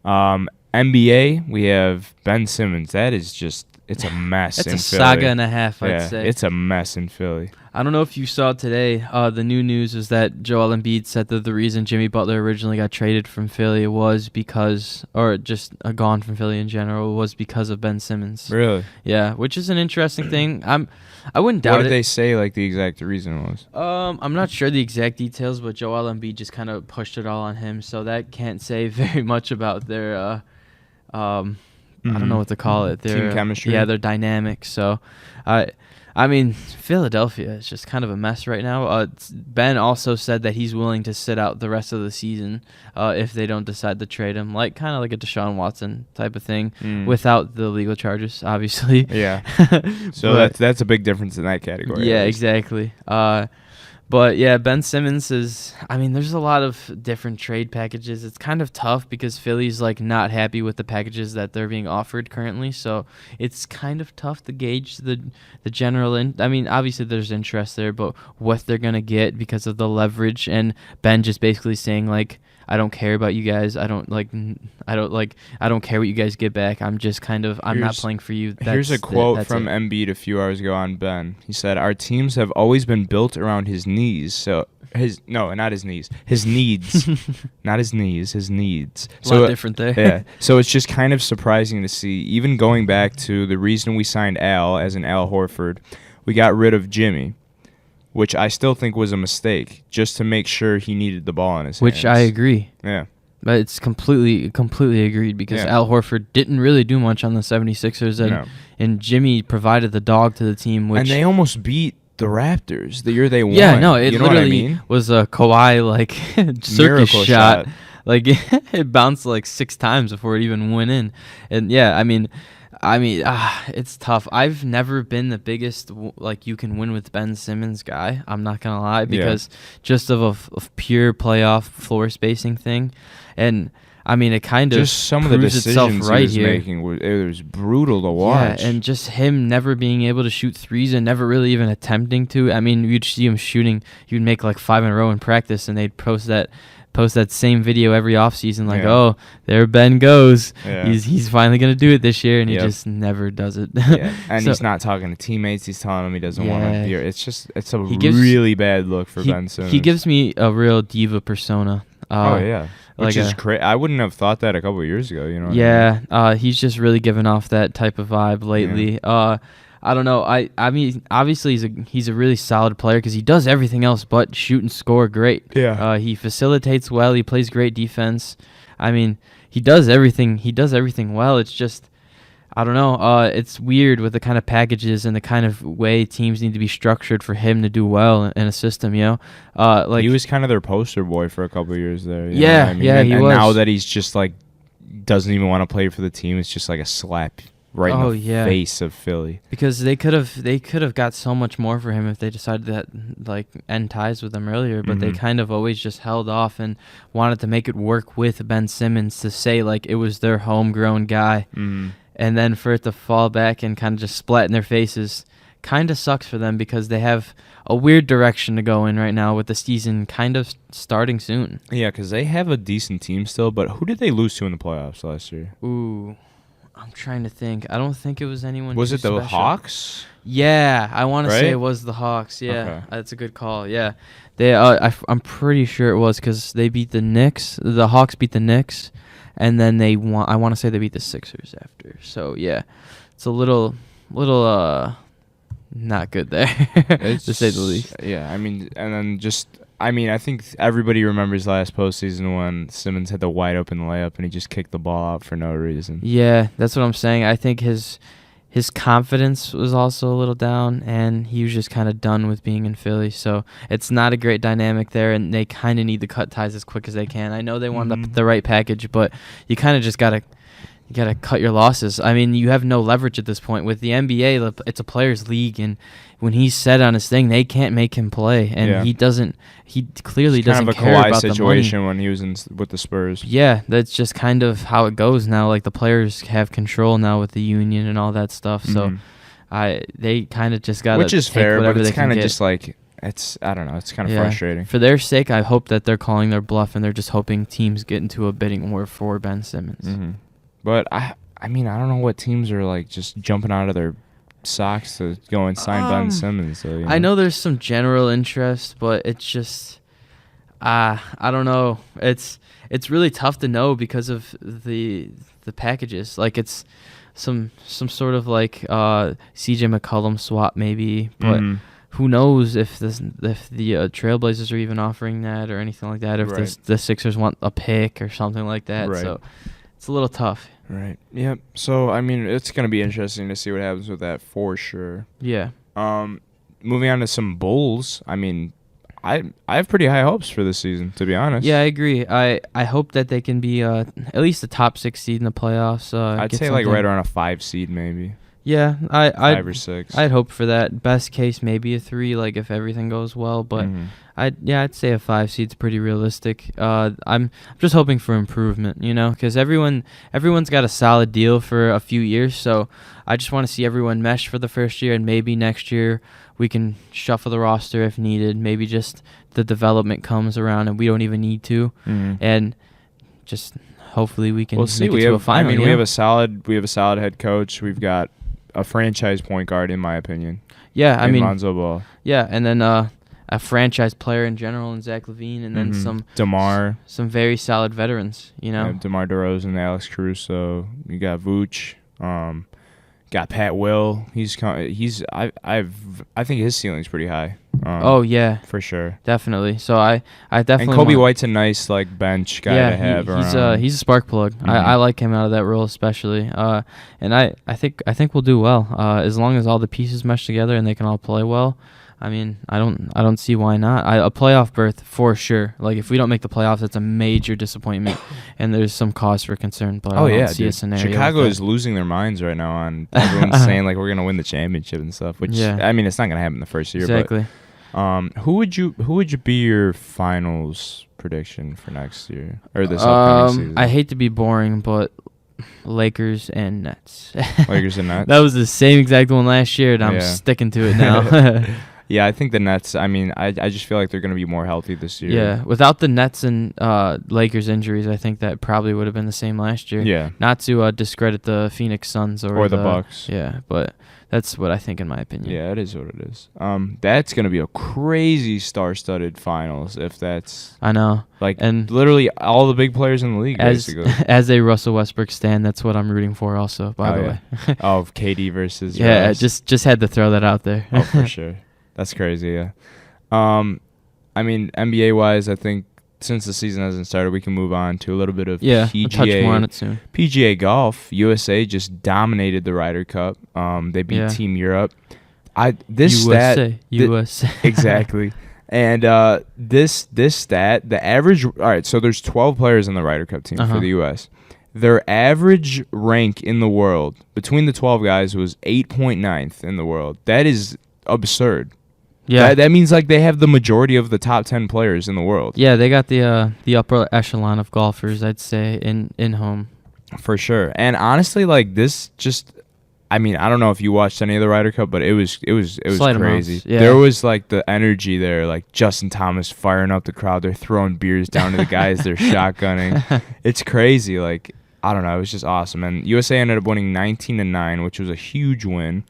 NBA, we have Ben Simmons. That is just, it's a mess in Philly. It's a saga and a half, I'd say. It's a mess in Philly. I don't know if you saw today, the new news is that Joel Embiid said that the reason Jimmy Butler originally got traded from Philly was because, or just gone from Philly in general, was because of Ben Simmons. Really? Yeah, which is an interesting thing. I wouldn't doubt it. What did they say, like, the exact reason was? I'm not sure the exact details, but Joel Embiid just kind of pushed it all on him, so that can't say very much about their, I don't know what to call it. Their team chemistry? Yeah, their dynamic. So, I mean, Philadelphia is just kind of a mess right now. Ben also said that he's willing to sit out the rest of the season if they don't decide to trade him, kind of like a Deshaun Watson type of thing, without the legal charges, obviously. Yeah. So that's a big difference in that category. Yeah, exactly. But yeah, Ben Simmons there's a lot of different trade packages. It's kind of tough because Philly's not happy with the packages that they're being offered currently. So it's kind of tough to gauge the general. Obviously there's interest there, but what they're going to get because of the leverage. And Ben just basically saying I don't care about you guys. I don't care what you guys get back. I'm just kind of, I'm not playing for you. Here's a quote from Embiid a few hours ago on Ben. He said, "Our teams have always been built around his knees." So not his knees. His needs. Not his knees, his needs. A lot different there. Yeah. So it's just kind of surprising to see, even going back to the reason we signed Al as an Al Horford, we got rid of Jimmy, which I still think was a mistake, just to make sure he needed the ball in his hands. Which I agree. Yeah. But it's completely agreed because Al Horford didn't really do much on the 76ers, and Jimmy provided the dog to the team. And they almost beat the Raptors the year they won. Yeah, no, it literally was a Kawhi circus shot. Like it bounced like 6 times before it even went in. And yeah, I mean, it's tough. I've never been the biggest you can win with Ben Simmons guy. I'm not gonna lie, because just of a pure playoff floor spacing thing, and I mean, it kind of just some of the decisions he was making. It was brutal to watch. Yeah, and just him never being able to shoot threes and never really even attempting to. I mean, you'd see him shooting. You'd make like 5 in a row in practice, and they'd post that same video every offseason, oh, there Ben goes. Yeah. He's finally going to do it this year, and he just never does it. Yeah. And he's not talking to teammates. He's telling them he doesn't want to be. It's a really bad look for Ben Simmons. He gives me a real diva persona. Which is great. I wouldn't have thought that a couple of years ago. He's just really given off that type of vibe lately. Yeah. I don't know. I mean, obviously he's a really solid player because he does everything else but shoot and score great. Yeah. He facilitates well. He plays great defense. I mean, he does everything. He does everything well. It's just, I don't know. It's weird with the kind of packages and the kind of way teams need to be structured for him to do well in a system. He was kind of their poster boy for a couple of years there. He was. And now that he's just doesn't even want to play for the team, it's just like a slap right in the face of Philly. Because they could have got so much more for him if they decided to end ties with him earlier, but they kind of always just held off and wanted to make it work with Ben Simmons to say it was their homegrown guy. And then for it to fall back and kind of just splat in their faces kind of sucks for them because they have a weird direction to go in right now with the season kind of starting soon. Yeah, because they have a decent team still, but who did they lose to in the playoffs last year? Ooh, I'm trying to think. I don't think it was anyone. Was it the special. Hawks? Yeah, I want to say it was the Hawks. Yeah, okay. That's a good call. Yeah, they. I'm pretty sure it was because they beat the Knicks. The Hawks beat the Knicks, and then they won. I want to say they beat the Sixers after. So yeah, it's a little not good there to say the least. Yeah, I mean, and then I think everybody remembers last postseason when Simmons had the wide open layup and he just kicked the ball out for no reason. Yeah, that's what I'm saying. I think his confidence was also a little down, and he was just kind of done with being in Philly. So it's not a great dynamic there, and they kind of need to cut ties as quick as they can. I know they want the right package, but you kind of just gotta cut your losses. I mean, you have no leverage at this point. With the NBA, it's a players' league, and when he's set on his thing, they can't make him play, and he clearly doesn't care about the money. Kind of a Kawhi situation when he was with the Spurs. Yeah, that's just kind of how it goes now. The players have control now with the union and all that stuff, so they kind of just got to Which is fair, but it's kind of just it's, I don't know, it's kind of frustrating. For their sake, I hope that they're calling their bluff, and they're just hoping teams get into a bidding war for Ben Simmons. Mm-hmm. But, I mean, I don't know what teams are, just jumping out of their socks to go and sign Ben Simmons. So, I know there's some general interest, but it's just, I don't know. It's really tough to know because of the packages. It's some sort of C.J. McCollum swap maybe, but who knows if the Trailblazers are even offering that or anything like that, or if the Sixers want a pick or something like that. Right. So it's a little tough. Right. Yep. So, I mean, it's going to be interesting to see what happens with that for sure. Yeah. Moving on to some Bulls. I mean, I have pretty high hopes for this season, to be honest. Yeah, I agree. I hope that they can be at least a top 6 seed in the playoffs. I'd say right around a 5 seed maybe. Yeah, 5 or 6. I'd hope for that. Best case, maybe a 3, if everything goes well. But I'd say a 5 seed's pretty realistic. I'm just hoping for improvement, because everyone's got a solid deal for a few years. So I just want to see everyone mesh for the first year, and maybe next year we can shuffle the roster if needed. Maybe just the development comes around and we don't even need to, and just hopefully we can. We'll see. Make it to a final. I mean, we have a solid head coach. We've got a franchise point guard, in my opinion. Yeah, I mean, Lonzo Ball. Yeah, and then a franchise player in general in Zach LaVine, and then some very solid veterans. DeMar DeRozan, Alex Caruso. You got Vooch. Got Pat Will. I think his ceiling's pretty high. Oh yeah, for sure, definitely. So I definitely. And Kobe White's a nice bench guy to have around. He's a spark plug. I like him out of that role especially. And I think we'll do well as long as all the pieces mesh together and they can all play well. I mean, I don't see why not. A playoff berth for sure. Like if we don't make the playoffs, that's a major disappointment, and there's some cause for concern. But I don't see a scenario. Chicago is losing their minds right now on everyone's saying like we're gonna win the championship and stuff. Which I mean, it's not gonna happen the first year. Exactly. But, who would you be your finals prediction for next year or this upcoming season? I hate to be boring, but Lakers and Nets. Lakers and Nets. That was the same exact one last year, and I'm sticking to it now. Yeah, I think the Nets, I mean, I just feel like they're going to be more healthy this year. Yeah, without the Nets and Lakers injuries, I think that probably would have been the same last year. Yeah. Not to discredit the Phoenix Suns or the Bucks. Yeah, but that's what I think in my opinion. Yeah, it is what it is. That's going to be a crazy star-studded finals if that's... I know. And literally all the big players in the league, basically. As a Russell Westbrook stan, that's what I'm rooting for also, by the way. KD versus Russ. Just had to throw that out there. Oh, for sure. That's crazy, yeah. I mean, NBA-wise, I think since the season hasn't started, we can move on to a little bit of PGA. We'll touch more on it soon. PGA golf. USA just dominated the Ryder Cup. They beat Team Europe. USA. Exactly. And this stat, the average. All right, so there's 12 players in the Ryder Cup team for the U.S. Their average rank in the world between the 12 guys was 8.9th in the world. That is absurd. Yeah, that means like they have the majority of the top 10 players in the world. Yeah, they got the upper echelon of golfers, I'd say, in home. For sure. And honestly, like this just, I mean, I don't know if you watched any of the Ryder Cup, but it was Slight crazy. Yeah. There was like the energy there, like Justin Thomas firing up the crowd. They're throwing beers down to the guys. They're shotgunning. It's crazy. Like, I don't know. It was just awesome. And USA ended up winning 19-9, which was a huge win.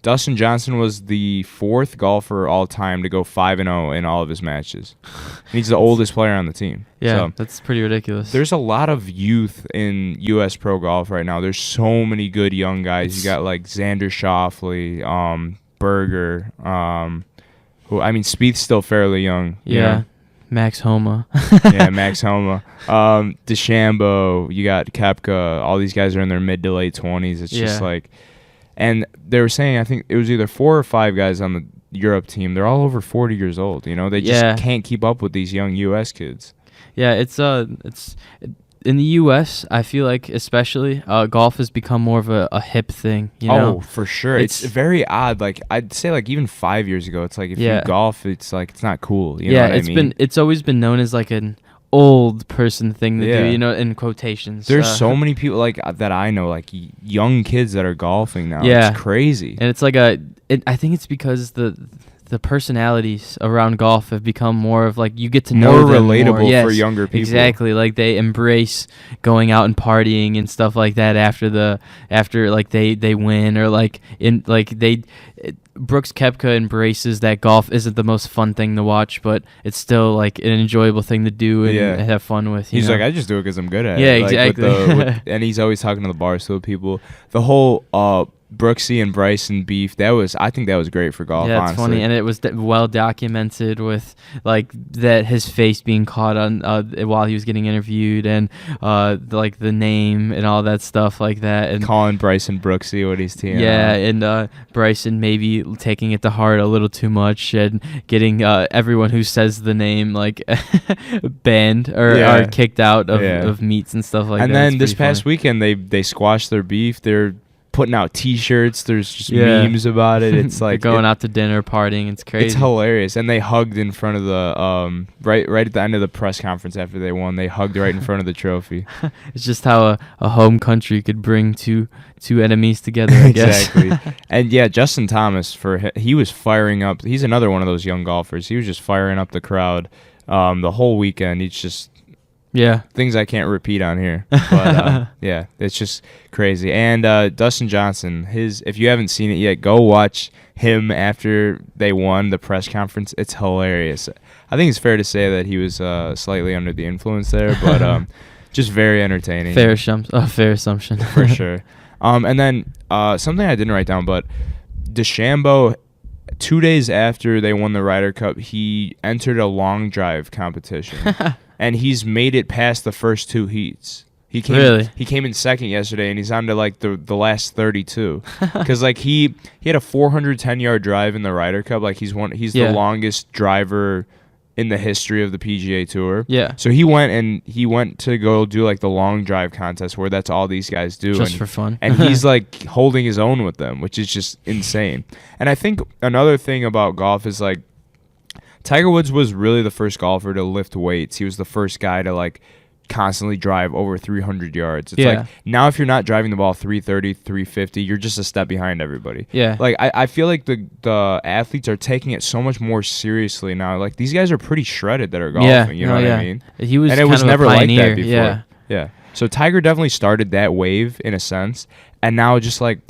Dustin Johnson was the 4th golfer all time to go 5-0 in all of his matches. He's the oldest player on the team. Yeah, so that's pretty ridiculous. There's a lot of youth in U.S. pro golf right now. There's so many good young guys. You got like Xander Schauffele, Berger, who I mean Spieth's still fairly young. Yeah. Max Homa. Max Homa. DeChambeau, you got Koepka. All these guys are in their mid to late 20s. It's just like... And they were saying, I think it was either 4 or 5 guys on the Europe team. They're all over 40 years old. They just can't keep up with these young U.S. kids. Yeah, it's in the U.S., I feel like especially golf has become more of a hip thing. Oh, for sure. It's very odd. Like I'd say, like even 5 years ago, it's like if you golf, it's like it's not cool. You know what I mean? It's always been known as like an old person thing to do, in quotations. There's so many people like that I know, like young kids that are golfing now. It's crazy. And it's like I think it's because the personalities around golf have become more of like you get to know more them relatable for younger people. Exactly, like they embrace going out and partying and stuff like that after like they win or like in like Brooks Koepka embraces that golf isn't the most fun thing to watch, but it's still like an enjoyable thing to do and have fun with. He's like, I just do it because I'm good at it. Yeah, exactly. And he's always talking to the Barstool people. The whole Brooksy and Bryson beef, I think that was great for golf. Yeah, it's honestly. funny, and it was well documented with like that his face being caught on while he was getting interviewed, and like the name and all that stuff like that, and calling Bryson Brooksy what he's teeing. Yeah, and Bryson maybe taking it to heart a little too much and getting everyone who says the name like banned or kicked out of meets and stuff like that. And then this past weekend they squashed their beef. putting out T-shirts. There's just memes about it. It's like going out to dinner, partying. It's crazy. It's hilarious. And they hugged in front of the right at the end of the press conference after they won. They hugged right in front of the trophy. It's just how a home country could bring two enemies together, I guess. Exactly. And yeah, Justin Thomas, he was firing up. He's another one of those young golfers. He was just firing up the crowd the whole weekend. He's just things I can't repeat on here. But yeah, it's just crazy. And Dustin Johnson, if you haven't seen it yet, go watch him after they won the press conference. It's hilarious. I think it's fair to say that he was slightly under the influence there, but just very entertaining. Fair assumption. For sure. And then something I didn't write down, but DeChambeau, 2 days after they won the Ryder Cup, he entered a long drive competition. And he's made it past the first 2 heats. He came in second yesterday, and he's on to like the last 32. Because like he had a 410-yard drive in the Ryder Cup. Like he's the longest driver in the history of the PGA Tour. Yeah. So he went to go do like the long drive contest where that's all these guys do. Just for fun. And he's like holding his own with them, which is just insane. And I think another thing about golf is like Tiger Woods was really the first golfer to lift weights. He was the first guy to like constantly drive over 300 yards. It's like now if you're not driving the ball 330, 350, you're just a step behind everybody. Yeah. Like I feel like the athletes are taking it so much more seriously now. Like these guys are pretty shredded that are golfing. You know what I mean? He was, and it was never like that before. Yeah. So Tiger definitely started that wave in a sense, and now just like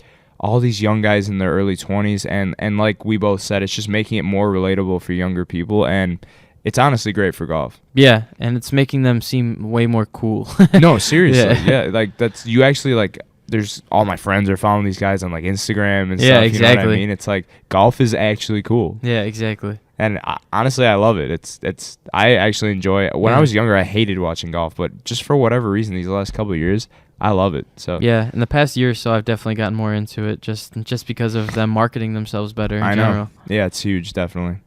all these young guys in their early 20s, and like we both said, it's just making it more relatable for younger people, and it's honestly great for golf. Yeah, and it's making them seem way more cool. No, seriously. Yeah, like that's you actually like. There's all my friends are following these guys on like Instagram and stuff. Yeah, exactly. You know what I mean? It's like golf is actually cool. Yeah, exactly. And honestly, I love it. It's I actually enjoy it. When I was younger, I hated watching golf, but just for whatever reason, these last couple of years, I love it. So yeah, in the past year or so, I've definitely gotten more into it just because of them marketing themselves better in general. Yeah, it's huge, definitely.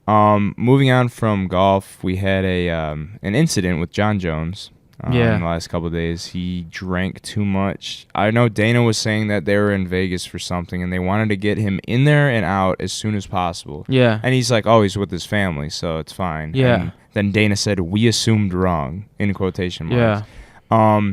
Moving on from golf, we had an incident with John Jones. In the last couple of days, he drank too much. I know Dana was saying that they were in Vegas for something, and they wanted to get him in there and out as soon as possible. Yeah. And he's like, oh, he's with his family, so it's fine. Yeah. And then Dana said, we assumed wrong, in quotation marks. Yeah.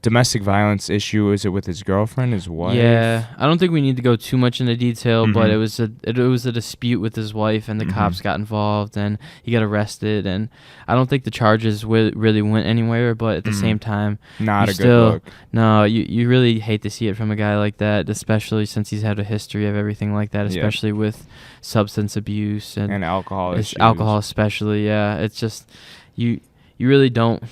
Domestic violence issue, is it with his girlfriend, his wife? Yeah, I don't think we need to go too much into detail, but it was a dispute with his wife, and the cops got involved, and he got arrested, and I don't think the charges really went anywhere, but at the same time, not a good look. No, you really hate to see it from a guy like that, especially since he's had a history of everything like that, especially with substance abuse and alcohol issues. Alcohol especially, yeah. It's just you really don't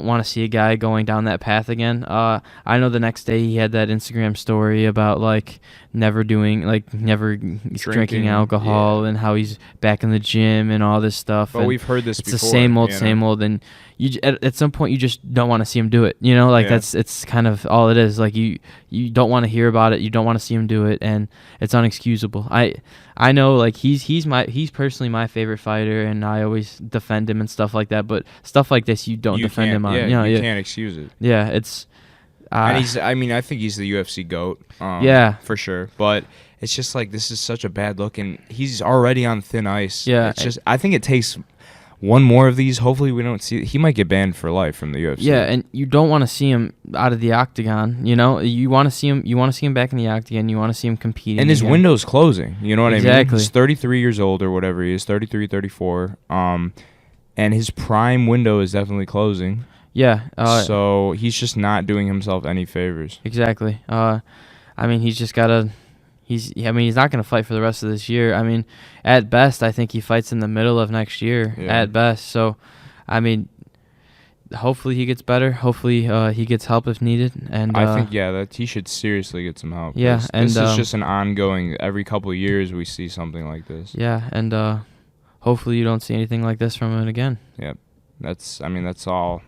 want to see a guy going down that path again. I know the next day he had that Instagram story about never drinking alcohol and how he's back in the gym and all this stuff. But we've heard this before. It's the same old, and you at some point you just don't want to see him do it. You know, it's kind of all it is. Like you don't want to hear about it. You don't want to see him do it, and it's unexcusable. I know, like he's personally my favorite fighter, and I always defend him and stuff like that. But stuff like this, you don't defend him on. You can't excuse it. Yeah, it's. And I think he's the UFC GOAT. For sure. But it's just like this is such a bad look, and he's already on thin ice. Yeah, it's just I think it takes one more of these. Hopefully, we don't see. He might get banned for life from the UFC. Yeah, and you don't want to see him out of the octagon. You know, you want to see him. You want to see him back in the octagon. You want to see him competing. And his window's closing. You know what I mean? Exactly. He's 33 years old or whatever he is, 33, 34. And his prime window is definitely closing. Yeah. So he's just not doing himself any favors. Exactly. I mean, he's just gotta. He's not going to fight for the rest of this year. I mean, at best, I think he fights in the middle of next year, at best. So, I mean, hopefully he gets better. Hopefully he gets help if needed. And I think, that he should seriously get some help. Yeah. This is just an ongoing, every couple of years we see something like this. Yeah, and hopefully you don't see anything like this from it again. Yep. That's all.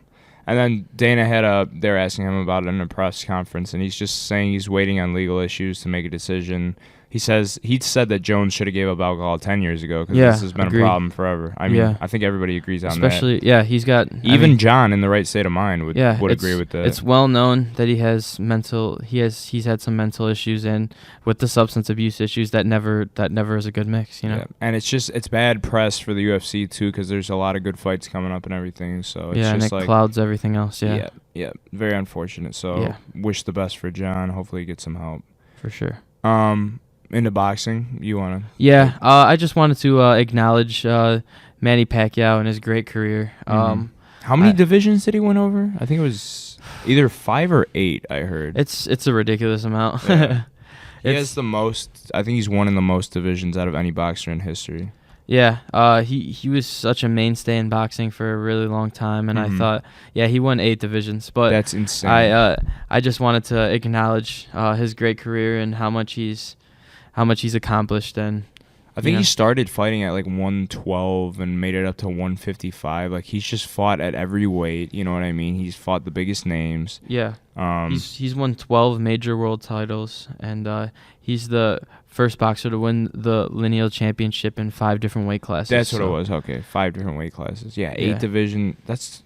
And then Dana they're asking him about it in a press conference, and he's just saying he's waiting on legal issues to make a decision. He said that Jones should have gave up alcohol 10 years ago because this has been a problem forever. I mean, I think everybody agrees on Especially, that. he's got... Even John, in the right state of mind, would agree with that. It's well known that he has he's had some mental issues, and with the substance abuse issues, that never is a good mix, you know? Yeah. And it's bad press for the UFC, too, because there's a lot of good fights coming up and everything. So it's and just it clouds everything else, Yeah, very unfortunate. So wish the best for John. Hopefully he gets some help. For sure. Into boxing, you want to? Yeah, I just wanted to acknowledge Manny Pacquiao and his great career. How many divisions did he win over? I think it was either 5 or 8, I heard. It's a ridiculous amount. Yeah. He has the most. I think he's won in the most divisions out of any boxer in history. Yeah, he was such a mainstay in boxing for a really long time, and I thought, he won 8 divisions. But that's insane. I just wanted to acknowledge his great career and how much he's accomplished. And I think he started fighting at like 112 and made it up to 155. Like he's just fought at every weight. You know what I mean? He's fought the biggest names. Yeah. He's won 12 major world titles, and he's the first boxer to win the lineal championship in 5 different weight classes. That's what it was. Okay, 5 different weight classes. Yeah, 8 division. That's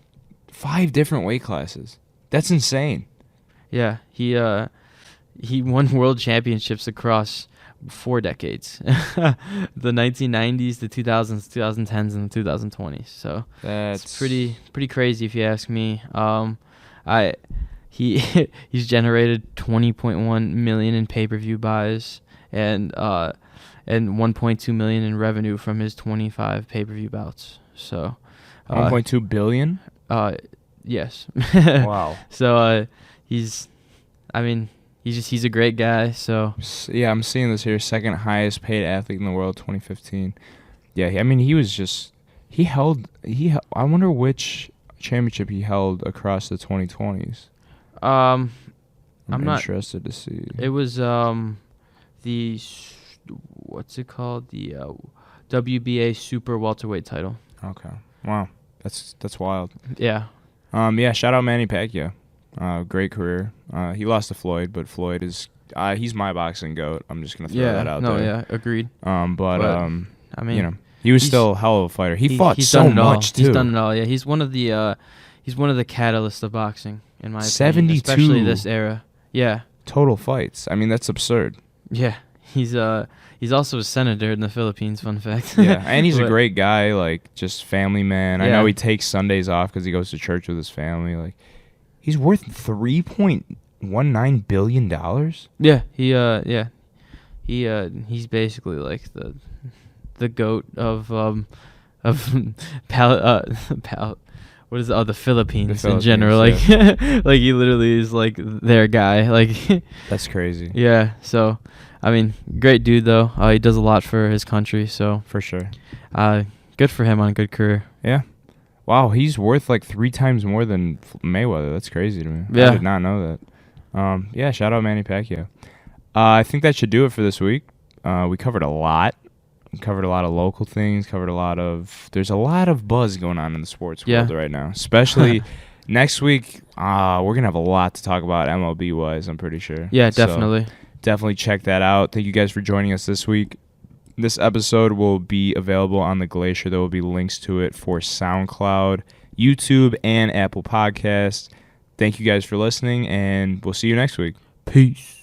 5 different weight classes. That's insane. Yeah, he won world championships across 4 decades. The 1990s, the 2000s, 2010s, and the 2020s. So that's pretty crazy if you ask me. He's generated 20.1 million in pay-per-view buys and 1.2 million in revenue from his 25 pay-per-view bouts. So 1.2 billion? Yes. Wow. So he's a great guy. So yeah, I'm seeing this here. Second highest paid athlete in the world, 2015. Yeah, I mean, he held. I wonder which championship he held across the 2020s. I'm not interested to see. It was what's it called? The WBA super welterweight title. Okay. Wow. That's wild. Yeah. Yeah, shout out Manny Pacquiao. Great career. He lost to Floyd, but Floyd is he's my boxing GOAT. I'm just gonna throw that out there. Yeah, agreed. But I mean, he was still a hell of a fighter. He fought so much too. He's done it all. Yeah, he's one of the catalysts of boxing in my 72, opinion, especially this era. Yeah. Total fights. I mean, that's absurd. Yeah, he's also a senator in the Philippines. Fun fact. Yeah, and he's a great guy. Like just family man. Yeah. I know he takes Sundays off because he goes to church with his family. Like. He's worth $3.19 billion. Yeah, he's basically like the GOAT of the Philippines in general. Yeah. Like he literally is like their guy. Like that's crazy. Yeah. So I mean, great dude though. He does a lot for his country. So for sure. Good for him on a good career. Yeah. Wow, he's worth like 3 times more than Mayweather. That's crazy to me. Yeah. I did not know that. Yeah, shout out Manny Pacquiao. I think that should do it for this week. We covered a lot. We covered a lot of local things. There's a lot of buzz going on in the sports world right now. Especially next week, we're going to have a lot to talk about MLB-wise, I'm pretty sure. Yeah, definitely. So definitely check that out. Thank you guys for joining us this week. This episode will be available on the Glacier. There will be links to it for SoundCloud, YouTube, and Apple Podcasts. Thank you guys for listening, and we'll see you next week. Peace.